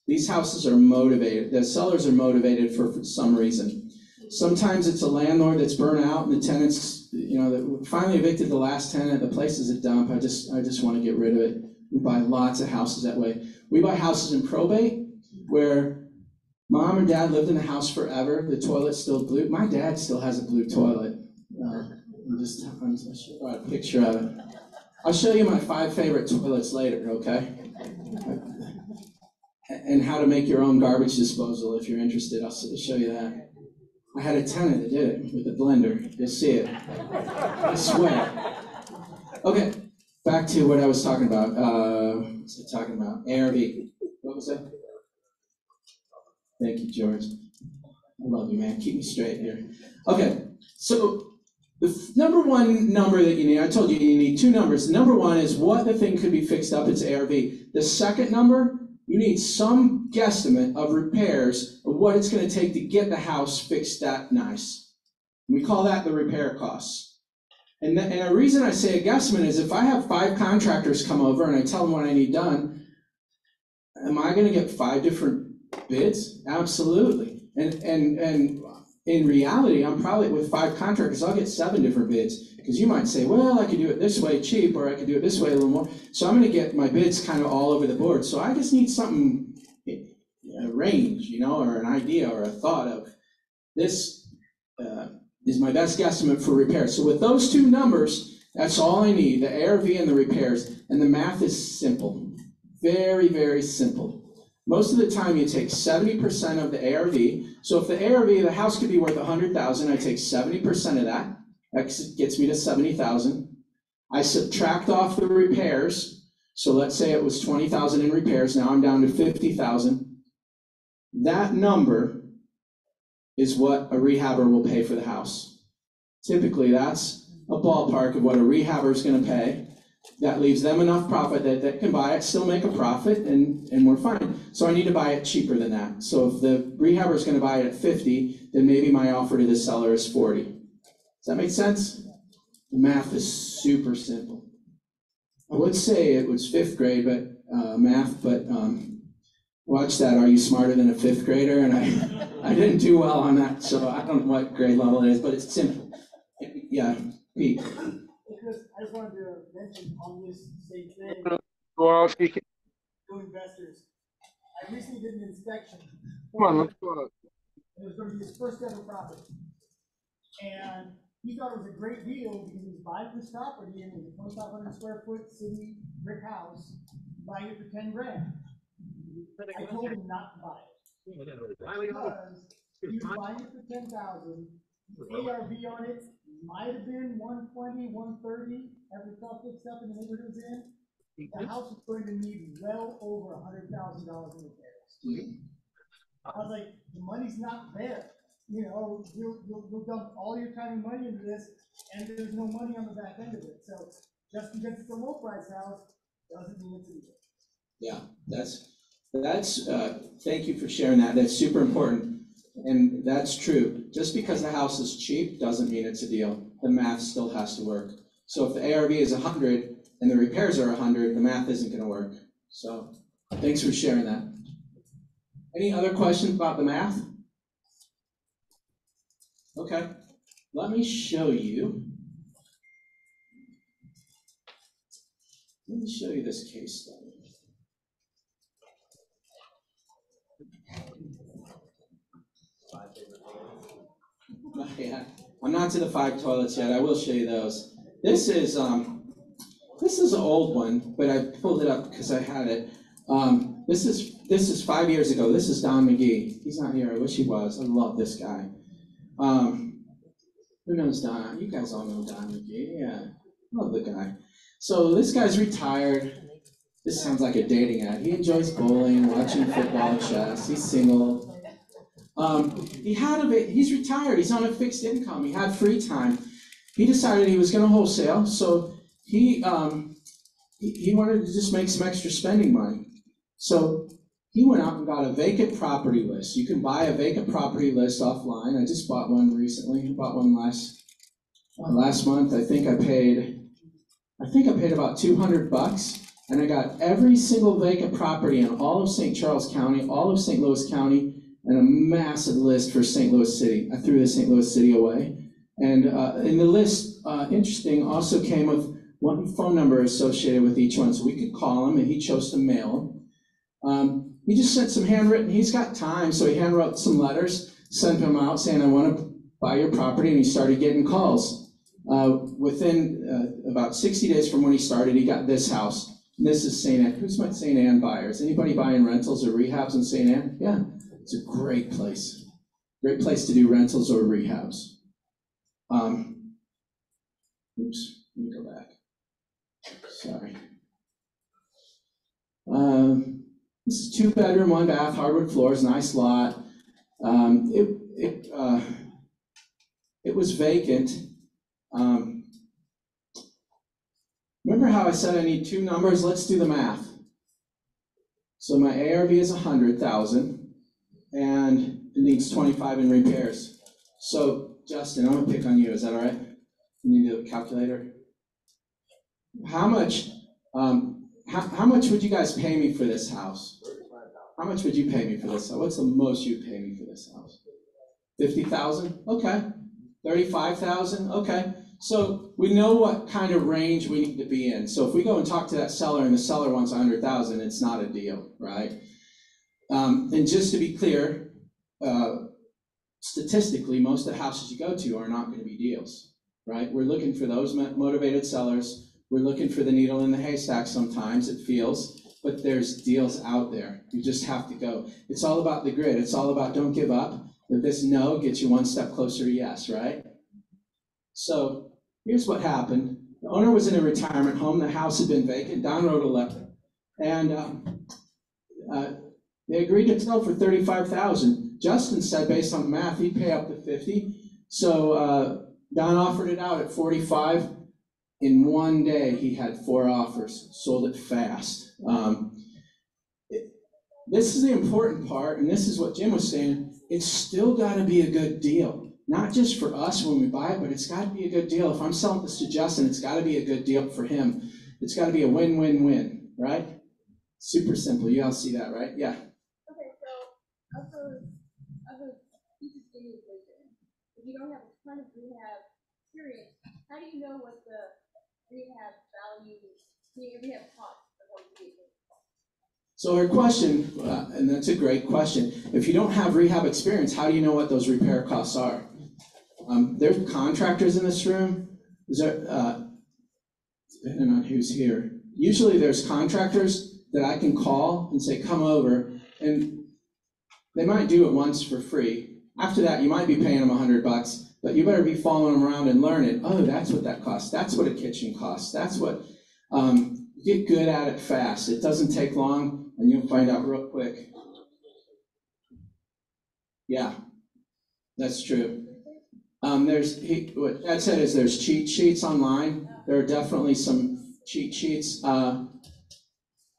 These houses are motivated. The sellers are motivated for some reason. Sometimes it's a landlord that's burnt out and the tenants, that finally evicted the last tenant. The place is a dump. I just want to get rid of it. We buy lots of houses that way. We buy houses in probate where mom and dad lived in the house forever. The toilet's still blue. My dad still has a blue toilet. I'll show a picture of it. I'll show you my 5 favorite toilets later, okay? And how to make your own garbage disposal if you're interested. I'll show you that. I had a tenant that did it with a blender. You'll see it. I swear. Okay, back to what I was talking about. What was I talking about? ARV. What was that? Thank you, George. I love you, man. Keep me straight here. Okay, so the number one number that you need, I told you you need 2 numbers. Number 1 is what the thing could be fixed up, it's ARV. The second number, you need some guesstimate of repairs of what it's going to take to get the house fixed that nice. We call that the repair costs. And the reason I say a guesstimate is if I have 5 contractors come over and I tell them what I need done, am I going to get 5 different bids? Absolutely. And in reality, I'm probably with 5 contractors, I'll get 7 different bids. Because you might say, well, I could do it this way cheap, or I could do it this way a little more. So I'm going to get my bids kind of all over the board. So I just need something, a range, or an idea or a thought of this is my best guesstimate for repairs. So with those 2 numbers, that's all I need, the ARV and the repairs. And the math is simple, very, very simple. Most of the time you take 70% of the ARV. So if the ARV, the house could be worth $100,000, I take 70% of that. That gets me to $70,000. I subtract off the repairs. So let's say it was $20,000 in repairs. Now I'm down to $50,000. That number is what a rehabber will pay for the house. Typically, that's a ballpark of what a rehabber is going to pay. That leaves them enough profit that they can buy it, still make a profit, and we're fine. So I need to buy it cheaper than that. So if the rehabber is going to buy it at 50, then maybe my offer to the seller is 40. Does that make sense? The math is super simple. I would say it was 5th grade, but math, but watch that. Are you smarter than a 5th grader? And I didn't do well on that, so I don't know what grade level it is, but it's simple. Yeah, Pete. Chris, I just wanted to mention on this same thing. Well, To investors, I recently did an inspection. Come on, let's go. It was going to be his first ever property. And he thought it was a great deal because he was buying this property and it was a 2,500 square foot city brick house, buying it for 10 grand. I told him not to buy it. Because he was buying it for 10,000. ARV on it might have been 120, 130, every stuff fixed up in the neighborhood was in. The house is going to need well over $100,000 in repairs. I was like, the money's not there. You'll dump all your time and money into this, and there's no money on the back end of it. So just because it's a low price house doesn't mean it's a deal. Yeah, that's thank you for sharing that. That's super important, and that's true. Just because the house is cheap doesn't mean it's a deal. The math still has to work. So if the ARV is 100 and the repairs are 100, the math isn't going to work. So thanks for sharing that. Any other questions about the math? Okay, let me show you. Let me show you this case study. I'm not to the 5 toilets yet. I will show you those. This This is an old one, but I pulled it up because I had it. This is 5 years ago. This is Don McGee. He's not here. I wish he was. I love this guy. Who knows Don? You guys all know Don McGee. Yeah, love the guy. So this guy's retired. This sounds like a dating ad. He enjoys bowling, watching football, chess. He's single. He's retired. He's on a fixed income. He had free time. He decided he was going to wholesale, so he wanted to just make some extra spending money. So he went out and got a vacant property list. You can buy a vacant property list offline. I just bought one recently. I bought one last month. I think I paid about $200. And I got every single vacant property in all of St. Charles County, all of St. Louis County, and a massive list for St. Louis City. I threw the St. Louis City away. And in the list, interesting, also came with one phone number associated with each one. So we could call him, and he chose to mail him. He just sent some handwritten, he's got time, so he handwrote some letters, sent them out saying, I want to buy your property, and he started getting calls. Within about 60 days from when he started, he got this house. This is St. Anne. Who's my St. Anne buyers? Anybody buying rentals or rehabs in St. Anne? Yeah, it's a great place. Great place to do rentals or rehabs. Oops, let me go back. Sorry. This is 2-bedroom, 1-bath, hardwood floors, nice lot. It was vacant. Remember how I said I need 2 numbers? Let's do the math. So my ARV is 100,000, and it needs 25 in repairs. So Justin, I'm gonna pick on you. Is that all right? You need a calculator. How much would you guys pay me for this house? How much would you pay me for this house? What's the most you'd pay me for this house? 50,000? Okay. 35,000? Okay. So we know what kind of range we need to be in. So if we go and talk to that seller and the seller wants 100,000, it's not a deal, right? And just to be clear, statistically, most of the houses you go to are not going to be deals, right? We're looking for those motivated sellers. We're looking for the needle in the haystack sometimes, it feels, but there's deals out there. You just have to go. It's all about the grid. It's all about don't give up. If this no gets you one step closer to yes, right? So here's what happened. The owner was in a retirement home. The house had been vacant. Don wrote a letter. And they agreed to sell for $35,000. Justin said, based on the math, he'd pay up to $50,000. So Don offered it out at $45,000. In one day, he had 4 offers, sold it fast. This is the important part, and this is what Jim was saying. It's still got to be a good deal. Not just for us when we buy it, but it's got to be a good deal. If I'm selling this to Justin, it's got to be a good deal for him. It's got to be a win-win-win, right? Super simple. You all see that, right? Yeah. Okay, so of those pieces of equation, if you don't have a ton of rehab experience, how do you know what the rehab value, rehab cost are going to be? So her question, and that's a great question. If you don't have rehab experience, how do you know what those repair costs are? There's contractors in this room. Is there, depending on who's here. Usually there's contractors that I can call and say, come over, and they might do it once for free. After that, you might be paying them $100, but you better be following them around and learning, oh, that's what that costs. That's what a kitchen costs. That's what, get good at it fast. It doesn't take long, and you'll find out real quick. Yeah, that's true. What Dad said is there's cheat sheets online. There are definitely some cheat sheets.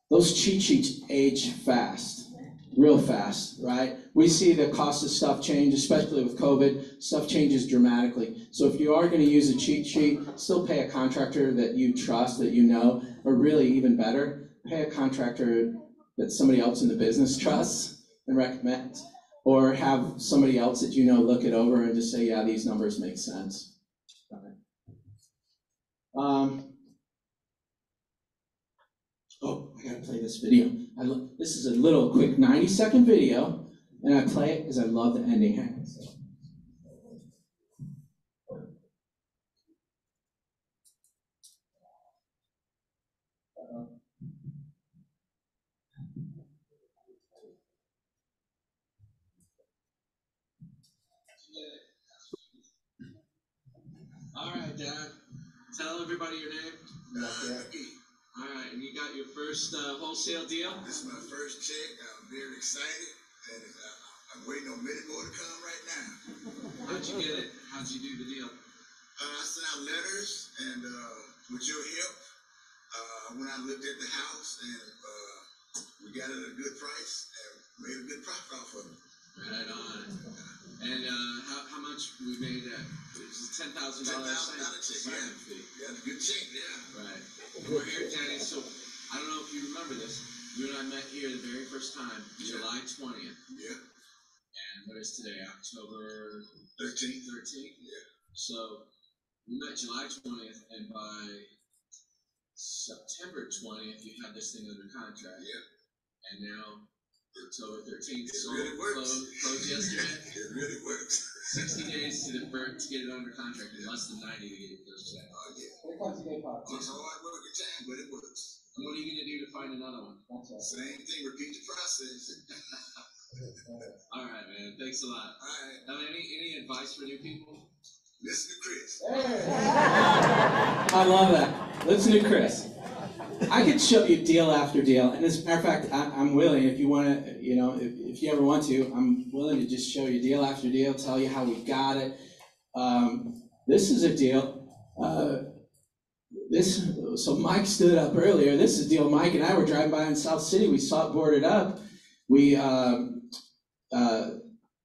Those cheat sheets age fast, real fast, right? We see the cost of stuff change, especially with COVID. Stuff changes dramatically. So if you are going to use a cheat sheet, still pay a contractor that you trust, that you know, or really even better, pay a contractor that somebody else in the business trusts and recommends, or have somebody else that you know look it over and just say, yeah, these numbers make sense. Oh, I gotta play this video. This is a little quick 90-second video, and I play it because I love the ending. Hang on a second. All right, Dad. Tell everybody your name. All right, and you got your first wholesale deal? This is my first check. I'm very excited, and I'm waiting on many more to come right now. How'd you get it? How'd you do the deal? I sent out letters, and with your help, I went out and looked at the house, and we got it at a good price, and made a good profit off of it. Right on. And how much we made that? It was a $10,000 check, yeah. Fee. Yeah, a good check, yeah. Right. We're here, Danny, so I don't know if you remember this. You and I met here the very first time, July 20th. Yeah. And what is today, October 13th? Yeah. So we met July 20th, and by September 20th, you had this thing under contract. Yeah. And now October 13th, it really works. Closed yesterday. It really works. 60 days to get it under contract, and less than 90 to get it closed. Oh, yeah. It's hard work at times, but it works. And what are you going to do to find another one? Same thing, repeat the process. All right, man. Thanks a lot. All right. Now, any advice for new people? Listen to Chris. I love that. Listen to Chris. I could show you deal after deal, and as a matter of fact, I'm willing, if you want to, if you ever want to, I'm willing to just show you deal after deal, tell you how we got it. This is a deal. So Mike stood up earlier. This is a deal Mike and I were driving by in South City. We saw it boarded up. We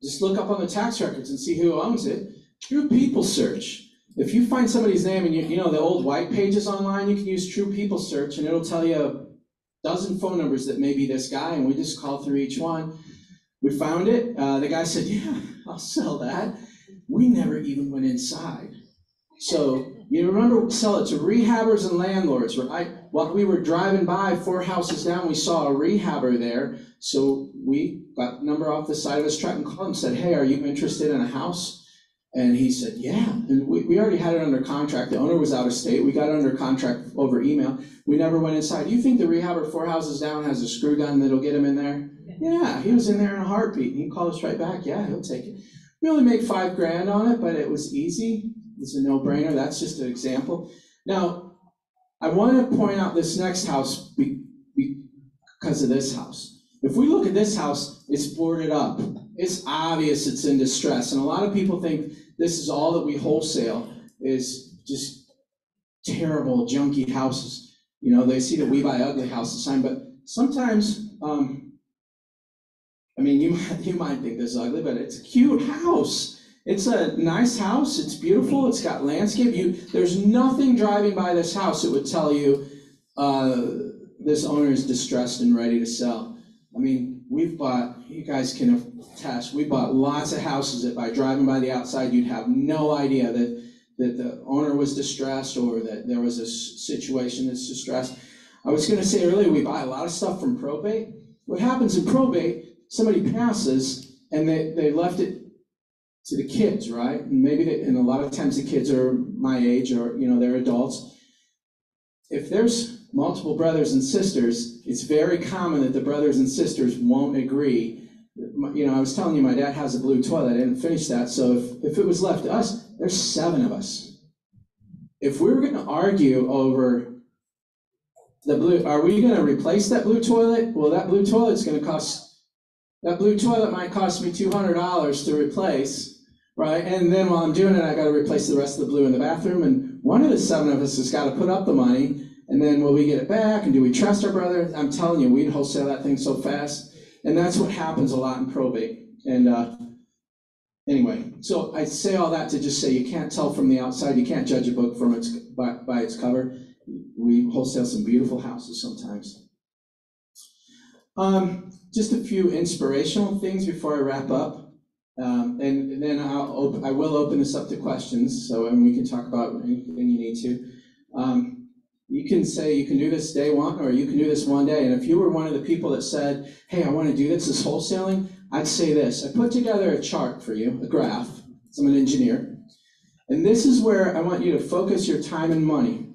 just look up on the tax records and see who owns it. True People Search. If you find somebody's name and you know the old white pages online, you can use True People Search and it'll tell you a dozen phone numbers that may be this guy, and we just call through each one. We found it. The guy said, yeah, I'll sell that. We never even went inside. So you remember, sell it to rehabbers and landlords, right? While we were driving by 4 houses down, we saw a rehabber there. So we got the number off the side of his truck and called him and said, hey, are you interested in a house? And he said, yeah. And we already had it under contract. The owner was out of state. We got it under contract over email. We never went inside. Do you think the rehabber 4 houses down has a screw gun that'll get him in there? Yeah, he was in there in a heartbeat. He called us right back. Yeah, he'll take it. We only made $5,000 on it, but it was easy. It's a no-brainer. That's just an example. Now, I want to point out this next house because of this house. If we look at this house, it's boarded up. It's obvious it's in distress. And a lot of people think this is all that we wholesale is just terrible, junky houses. You know, they see that we buy ugly houses sign, but sometimes, I mean, you might think this is ugly, but it's a cute house. It's a nice house. It's beautiful. It's got landscape. There's nothing driving by this house that would tell you this owner is distressed and ready to sell. I mean, we've bought, you guys can attest, we bought lots of houses that by driving by the outside, you'd have no idea that the owner was distressed or that there was a situation that's distressed. I was going to say earlier, we buy a lot of stuff from probate. What happens in probate, somebody passes and they left it to the kids, right? And and a lot of times the kids are my age or, they're adults. If there's multiple brothers and sisters, it's very common that the brothers and sisters won't agree. I was telling you my dad has a blue toilet. I didn't finish that. So if it was left to us, there's 7 of us. If we were going to argue over the blue, are we going to replace that blue toilet? Well, that blue toilet might cost me $200 to replace, right? And then while I'm doing it, I got to replace the rest of the blue in the bathroom. And one of the 7 of us has got to put up the money. And then will we get it back? And do we trust our brother? I'm telling you, we'd wholesale that thing so fast. And that's what happens a lot in probate. And anyway, so I say all that to just say you can't tell from the outside. You can't judge a book from by its cover. We wholesale some beautiful houses sometimes. Just a few inspirational things before I wrap up. And then I will open this up to questions, and we can talk about anything you need to. You can say you can do this day one, or you can do this one day. And if you were one of the people that said, hey, I want to do this wholesaling, I'd say this. I put together a chart for you, a graph. I'm an engineer. And this is where I want you to focus your time and money.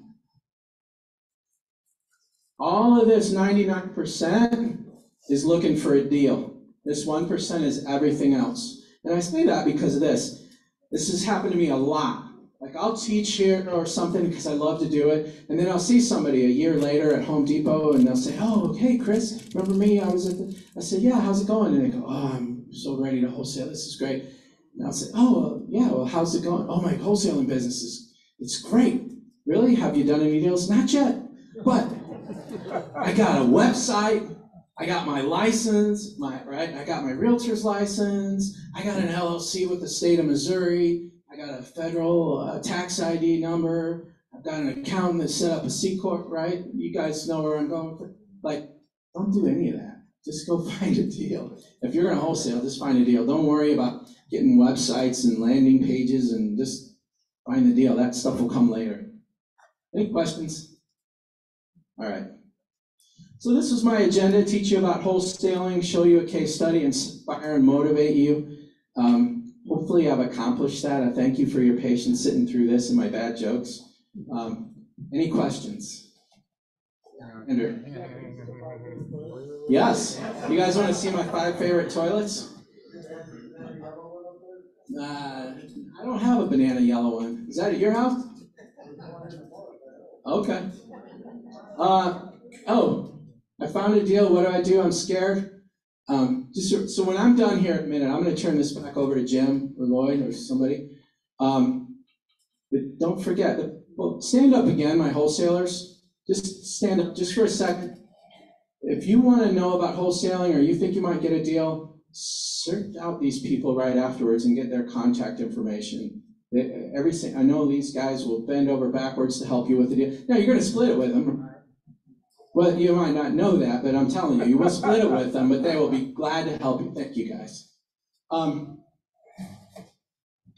All of this 99% is looking for a deal. This 1% is everything else. And I say that because of this. This has happened to me a lot. Like I'll teach here or something because I love to do it, and then I'll see somebody a year later at Home Depot and they'll say, "Oh, hey Chris, remember me? I said, yeah, how's it going?" And they go, "Oh, I'm so ready to wholesale. This is great." And I'll say, "Oh, yeah, well, how's it going?" "Oh, my wholesaling business it's great." "Really? Have you done any deals?" "Not yet, but I got a website. I got my license, I got my realtor's license. I got an LLC with the state of Missouri. I got a federal tax ID number. I've got an accountant that set up a C Corp, right? You guys know where I'm going with it. Like, don't do any of that. Just go find a deal. If you're gonna wholesale, just find a deal. Don't worry about getting websites and landing pages, and just find the deal. That stuff will come later. Any questions? All right. So this is my agenda: teach you about wholesaling, show you a case study, inspire and motivate you. Hopefully I've accomplished that. I thank you for your patience sitting through this and my bad jokes. Any questions? Andrew? Yes. You guys want to see my 5 favorite toilets? I don't have a banana yellow one. Is that at your house? Okay. I found a deal. What do? I'm scared. So when I'm done here in a minute, I'm going to turn this back over to Jim or Lloyd or somebody. But don't forget, stand up again, my wholesalers. Just stand up just for a second. If you want to know about wholesaling or you think you might get a deal, search out these people right afterwards and get their contact information. I know these guys will bend over backwards to help you with the deal. Now, you're going to split it with them. Well, you might not know that, but I'm telling you, you will split it with them, but they will be glad to help you. Thank you, guys.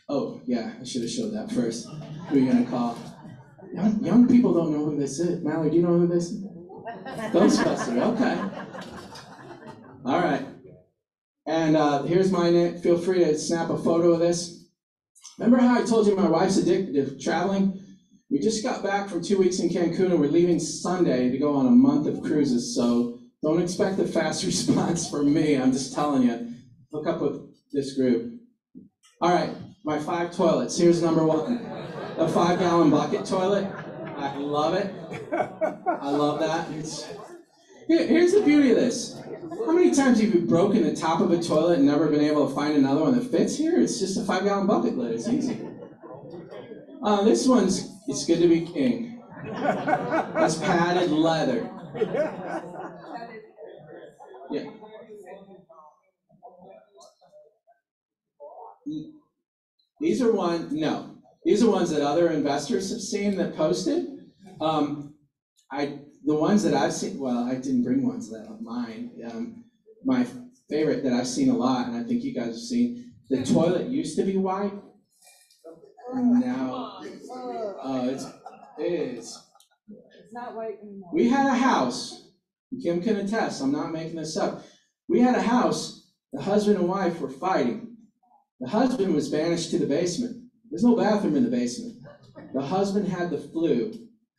Oh, yeah, I should have showed that first. Who are you going to call? Young people don't know who this is. Mallory, do you know who this is? Ghostbuster, okay. All right. And here's my name. Feel free to snap a photo of this. Remember how I told you my wife's addicted to traveling? We just got back from 2 weeks in Cancun, and we're leaving Sunday to go on a month of cruises, so don't expect a fast response from me. I'm just telling you. Hook up with this group. All right, my 5 toilets. Here's number 1, a 5-gallon bucket toilet. I love it. I love that. Here's the beauty of this. How many times have you broken the top of a toilet and never been able to find another one that fits here? It's just a 5-gallon bucket lid. It's easy. This one's, it's good to be king. That's padded leather. Yeah. These are ones that other investors have seen that posted. The ones that I've seen, well, I didn't bring ones that of mine. My favorite that I've seen a lot, and I think you guys have seen, the toilet used to be white. Now, it is. It's not white anymore. We had a house, Kim can attest, I'm not making this up. We had a house, the husband and wife were fighting. The husband was banished to the basement. There's no bathroom in the basement. The husband had the flu.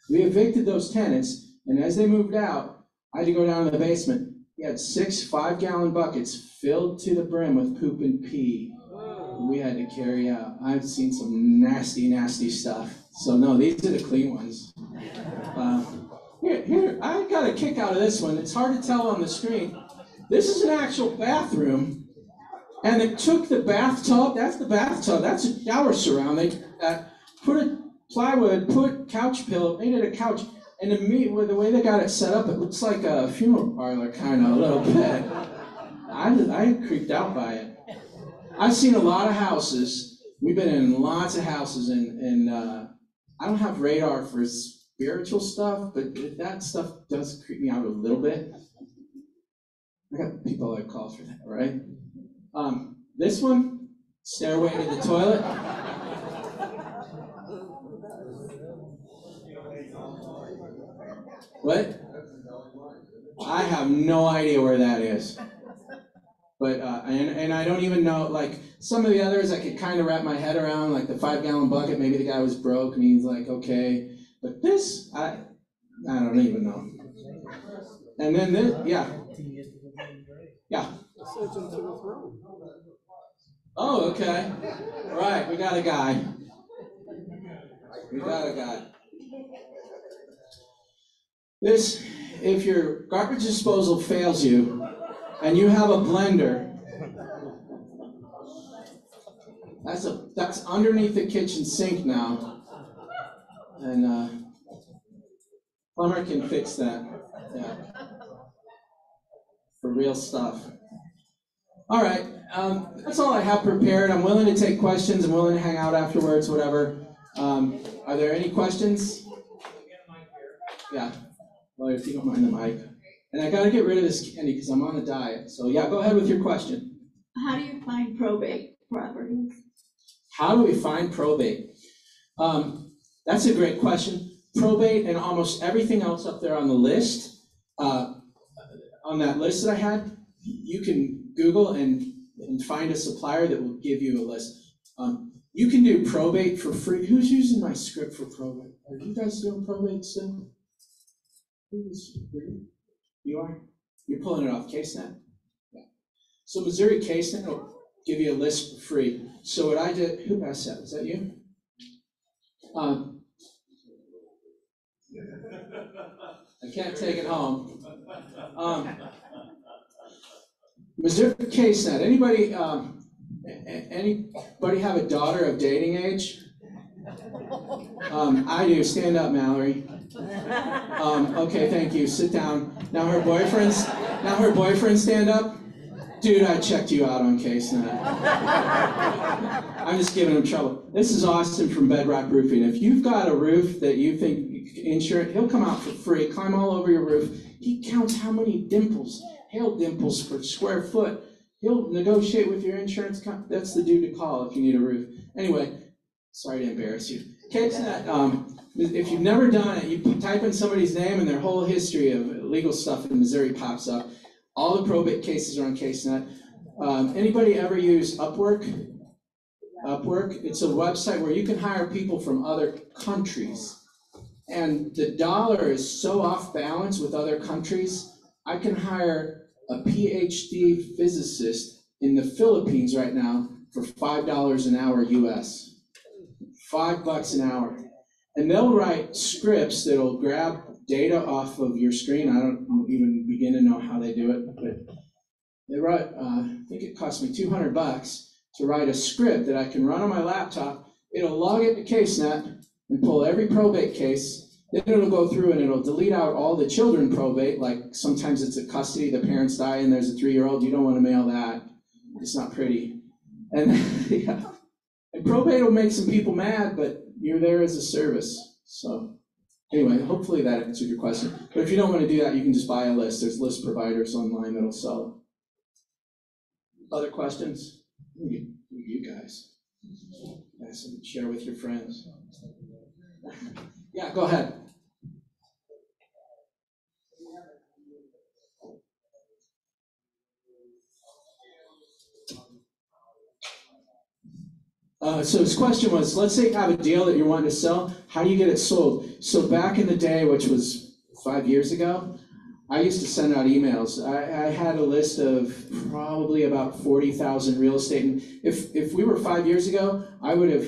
We evicted those tenants, and as they moved out, I had to go down to the basement. He had 6 5-gallon buckets filled to the brim with poop and pee. We had to carry out. I've seen some nasty, nasty stuff. So no, these are the clean ones. Here, I got a kick out of this one. It's hard to tell on the screen. This is an actual bathroom, and they took the bathtub. That's the bathtub. That's a shower surround. They put a plywood, put couch pillow, made it a couch, and with the way they got it set up, it looks like a funeral parlor kind of a little bit. I creeped out by it. I've seen a lot of houses. We've been in lots of houses, and I don't have radar for spiritual stuff, but that stuff does creep me out a little bit. I got people I call for that, right? This one, stairway to the toilet. What? I have no idea where that is. But, and I don't even know, like, some of the others I could kind of wrap my head around, like the 5-gallon bucket, maybe the guy was broke and he's like, okay. But this, I don't even know. And then this, yeah. Yeah. Oh, okay. All right, we got a guy. We got a guy. This, if your garbage disposal fails you and you have a blender, that's underneath the kitchen sink now. And plumber can fix that. Yeah. For real stuff. All right, that's all I have prepared. I'm willing to take questions. I'm willing to hang out afterwards, whatever. Are there any questions? Yeah, well, if you don't mind the mic. And I gotta get rid of this candy because I'm on a diet. So yeah, go ahead with your question. How do you find probate properties? How do we find probate? That's a great question. Probate and almost everything else up there on the list, on that list that I had, you can Google and find a supplier that will give you a list. You can do probate for free. Who's using my script for probate? Are you guys doing probate still? You are? You're pulling it off CaseNet? Yeah. So Missouri CaseNet will give you a list for free. So what I did, who asked that? Was that you? I can't take it home. Missouri CaseNet. Anybody have a daughter of dating age? I do. Stand up, Mallory. Okay, thank you. Sit down. Now her boyfriend stand up? Dude, I checked you out on CaseNet. I'm just giving him trouble. This is Austin from Bedrock Roofing. If you've got a roof that you think insurance, he'll come out for free, climb all over your roof. He counts how many dimples, hail dimples per square foot. He'll negotiate with your insurance company. That's the dude to call if you need a roof. Anyway, sorry to embarrass you. CaseNet, if you've never done it, you type in somebody's name and their whole history of legal stuff in Missouri pops up. All the probate cases are on CaseNet. Anybody ever use Upwork? Upwork, it's a website where you can hire people from other countries. And the dollar is so off balance with other countries, I can hire a PhD physicist in the Philippines right now for $5 an hour US. $5 an hour. And they'll write scripts that'll grab data off of your screen. I don't even begin to know how they do it, but they write, I think it cost me $200 to write a script that I can run on my laptop. It'll log it to CaseNet and pull every probate case. Then it'll go through and it'll delete out all the children probate, like sometimes it's a custody, the parents die and there's a 3-year-old, you don't want to mail that. It's not pretty. And, yeah. And probate will make some people mad, but you're there as a service. So anyway, hopefully that answered your question. But if you don't want to do that, you can just buy a list. There's list providers online that'll sell it. Other questions? You guys. Share with your friends. Yeah, go ahead. So his question was, let's say you have a deal that you're wanting to sell, how do you get it sold? So back in the day, which was 5 years ago, I used to send out emails. I had a list of probably about 40,000 real estate. And if we were 5 years ago, I would have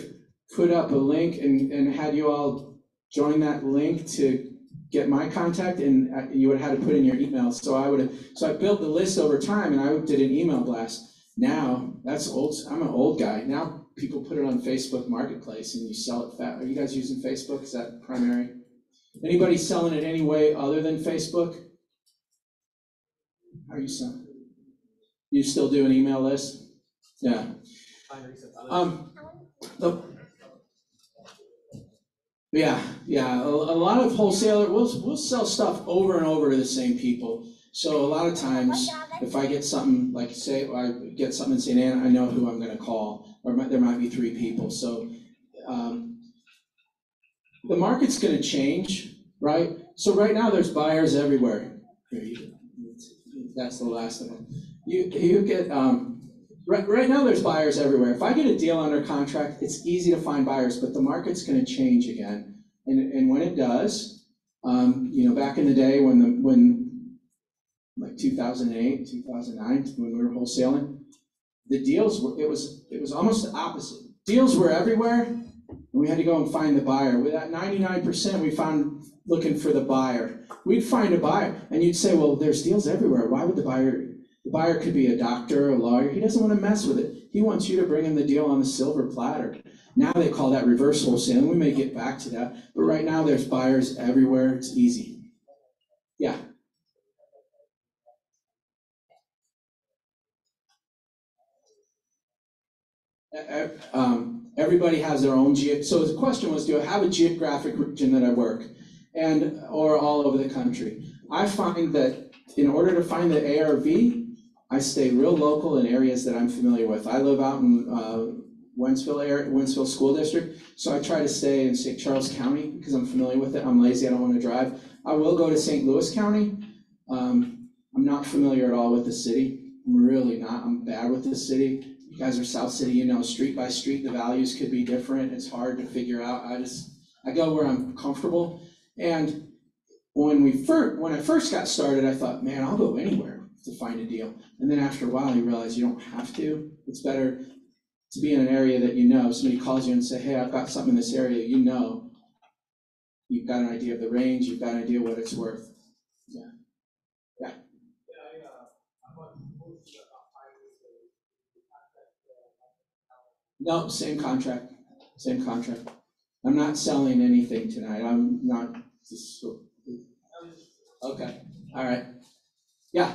put up a link and had you all join that link to get my contact, and you would have had to put in your email. So I built the list over time, and I did an email blast. Now, that's old. I'm an old guy. Now people put it on Facebook Marketplace and you sell it fast. Are you guys using Facebook? Is that primary? Anybody selling it any way other than Facebook? How are you selling? You still do an email list? Yeah. A lot of wholesalers, we'll sell stuff over and over to the same people. So a lot of times, if I get something, like say, I get something in St. Anne, I know who I'm going to call, or there might be 3 people. So the market's going to change, right? So right now there's buyers everywhere. That's the last of them. You get, right now there's buyers everywhere. If I get a deal under contract, it's easy to find buyers, but the market's going to change again. And when it does, back in the day when like 2008, 2009, when we were wholesaling, the deals were, it was almost the opposite. deals were everywhere, and we had to go and find the buyer. With that 99%, we found looking for the buyer. We'd find a buyer, and you'd say, well, there's deals everywhere. Why would the buyer could be a doctor, a lawyer. He doesn't want to mess with it. He wants you to bring him the deal on the silver platter. Now they call that reverse wholesaling. We may get back to that, but right now there's buyers everywhere. It's easy. Yeah. Everybody has their own so the question was, do I have a geographic region that I work, or all over the country? I find that in order to find the ARV, I stay real local in areas that I'm familiar with. I live out in Wentzville School District, so I try to stay in St. Charles County because I'm familiar with it. I'm lazy, I don't want to drive. I will go to St. Louis County. I'm not familiar at all with the city. I'm really not. I'm bad with the city. You guys are South City, you know, street by street, the values could be different. It's hard to figure out. I go where I'm comfortable. And when I first got started, I thought, man, I'll go anywhere to find a deal. And then after a while, you realize you don't have to. It's better to be in an area that you know. Somebody calls you and say, hey, I've got something in this area, you know. You've got an idea of the range, you've got an idea what it's worth. Yeah. Yeah. No, same contract. I'm not selling anything tonight. I'm not just, okay, all right. Yeah.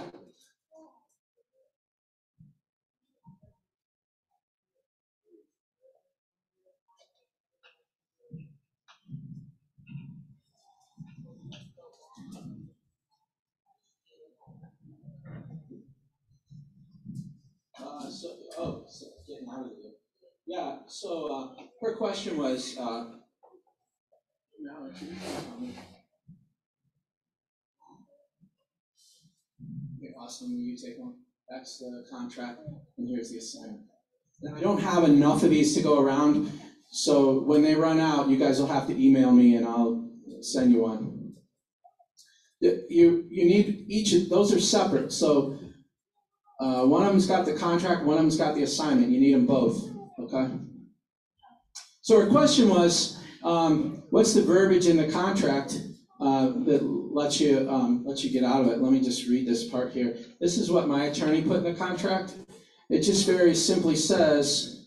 So getting out of here. Yeah, so her question was, okay, Austin, will you take one? That's the contract, and here's the assignment. And I don't have enough of these to go around, so when they run out, you guys will have to email me and I'll send you one. You need each of those are separate, so one of them's got the contract, one of them's got the assignment. You need them both, okay? So her question was, what's the verbiage in the contract that lets you get out of it? Let me just read this part here. This is what my attorney put in the contract. It just very simply says,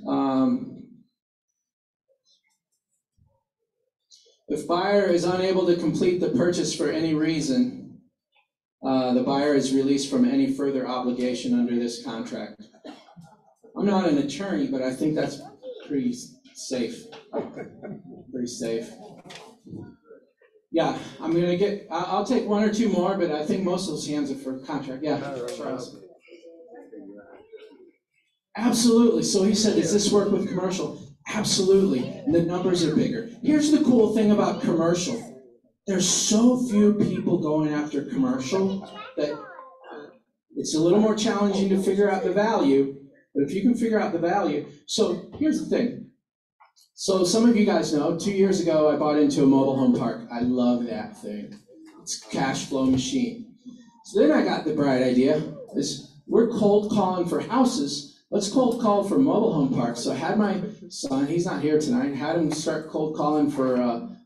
if buyer is unable to complete the purchase for any reason, the buyer is released from any further obligation under this contract. I'm not an attorney, but I think that's pretty safe. Pretty safe. Yeah, I'll take one or two more, but I think most of those hands are for contract. Yeah, Charles. Absolutely. So he said, does this work with commercial? Absolutely. And the numbers are bigger. Here's the cool thing about commercial. There's so few people going after commercial that it's a little more challenging to figure out the value. But if you can figure out the value, so here's the thing. So some of you guys know, 2 years ago, I bought into a mobile home park. I love that thing. It's a cash flow machine. So then I got the bright idea, is we're cold calling for houses. Let's cold call for mobile home parks. So I had my son, he's not here tonight, had him start cold calling for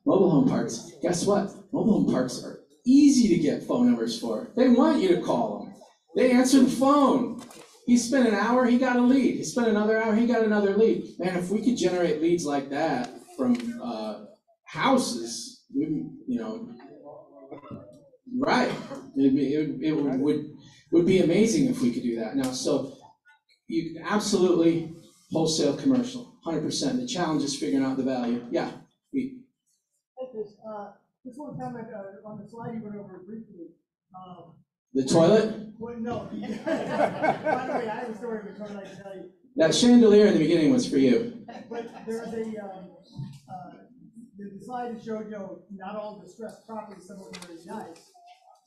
mobile home parks. Guess what? Mobile home parks are easy to get phone numbers for. They want you to call them. They answer the phone. He spent an hour, he got a lead. He spent another hour, he got another lead. Man, if we could generate leads like that from houses, right? It would be amazing if we could do that. Now, so you can absolutely wholesale commercial, 100%. The challenge is figuring out the value. Yeah. Just one comment on the slide you went over briefly. The toilet? Well, no. By the way, I have a story of the toilet I can tell you. That chandelier in the beginning was for you. But there's the slide that showed, not all distressed properties, some of them are really nice.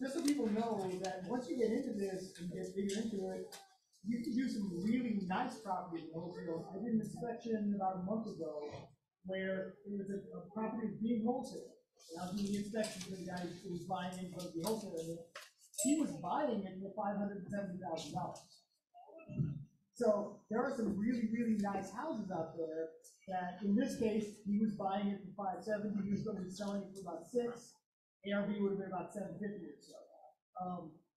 Just so people know that once you get into this and get bigger into it, you can do some really nice properties in wholesale. I did an inspection about a month ago where it was a property being wholesale. And I was doing the inspection for the guy who was buying it from the wholesaler. He was buying it for $570,000. So there are some really, really nice houses out there that, in this case, he was buying it for $570, he was gonna be selling it for about $6. ARV would have been about $750 or so.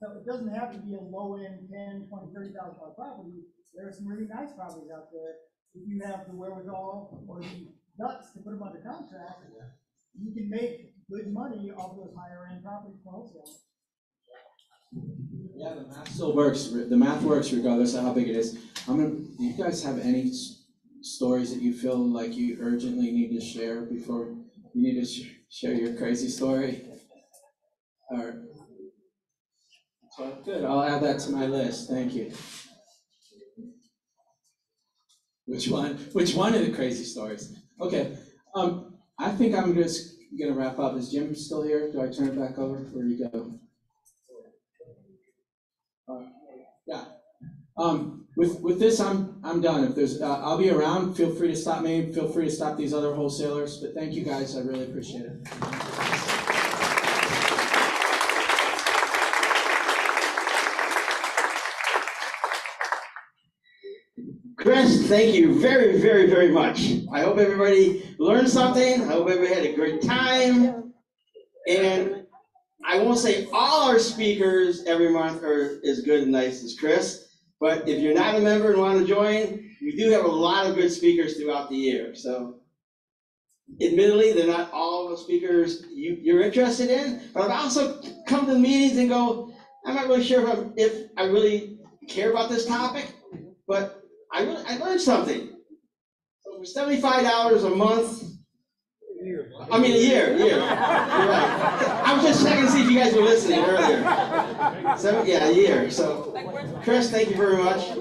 So it doesn't have to be a low-end $10,000, $20,000, $30,000 property. There are some really nice properties out there. If you have the wherewithal or the guts to put them under contract, you can make good money off those higher-end properties for wholesale. Yeah, the math still works. The math works regardless of how big it is. Do you guys have any stories that you feel like you urgently need to share before you need to share your crazy story? Or, so good, I'll add that to my list. Thank you. Which one of the crazy stories? Okay, I think I'm just gonna wrap up. Is Jim still here? Do I turn it back over? Where do you go? Yeah. With this, I'm done. If there's, I'll be around. Feel free to stop me. Feel free to stop these other wholesalers. But thank you guys. I really appreciate it. Chris, thank you very, very, very much. I hope everybody learned something. I hope everybody had a great time. And I won't say all our speakers every month are as good and nice as Chris, but if you're not a member and want to join, we do have a lot of good speakers throughout the year. So admittedly, they're not all the speakers you're interested in, but I've also come to the meetings and go, I'm not really sure if I really care about this topic, but I learned something. So for $75 a month, a year. You're right. I was just checking to see if you guys were listening earlier. A year. So, Chris, thank you very much.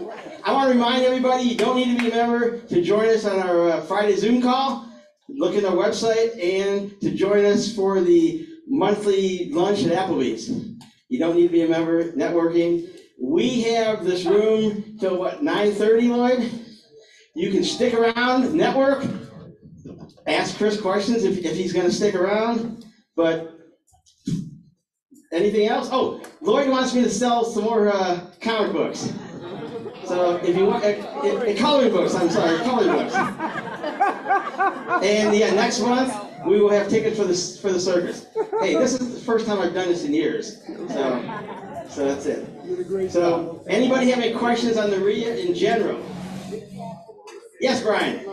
I want to remind everybody, you don't need to be a member to join us on our Friday Zoom call. Look at our website and to join us for the monthly lunch at Applebee's. You don't need to be a member. Networking. We have this room till 9:30, Lloyd? You can stick around, network, ask Chris questions if he's going to stick around. But anything else? Oh, Lloyd wants me to sell some more comic books. So if you want, coloring books, coloring books. And next month we will have tickets for the circus. Hey, this is the first time I've done this in years. So that's it. So, anybody have any questions on the REIA in general? Yes, Brian.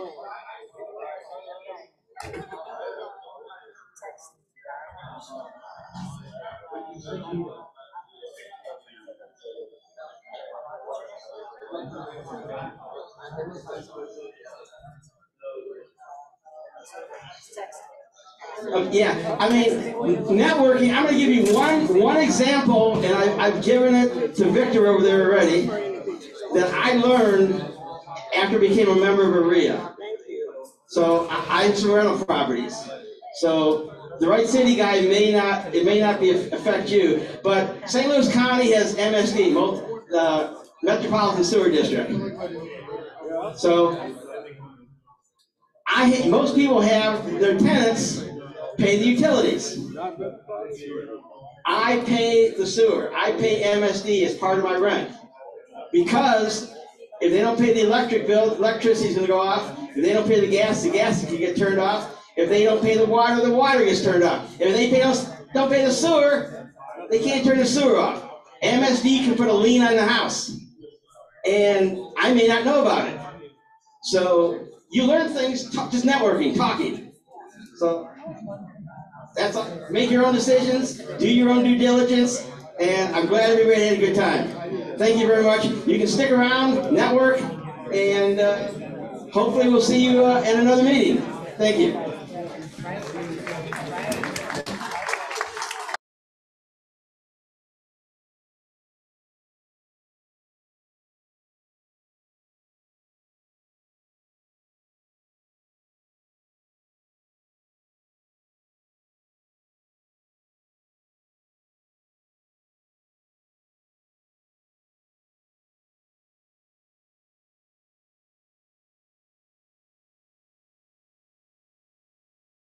Networking, I'm going to give you one example, and I've given it to Victor over there already, that I learned after I became a member of a REIA. So I have some rental properties. So the Wright City guy it may not affect you, but St. Louis County has MSD, Metropolitan Sewer District. So most people have their tenants pay the utilities. I pay the sewer. I pay MSD as part of my rent. Because if they don't pay the electric bill, electricity's going to go off. If they don't pay the gas can get turned off. If they don't pay the water gets turned off. If they don't pay the sewer, they can't turn the sewer off. MSD can put a lien on the house. And I may not know about it. So you learn things just networking, talking. So that's all. Make your own decisions, do your own due diligence, and I'm glad everybody had a good time. Thank you very much. You can stick around, network, and hopefully we'll see you at another meeting. Thank you.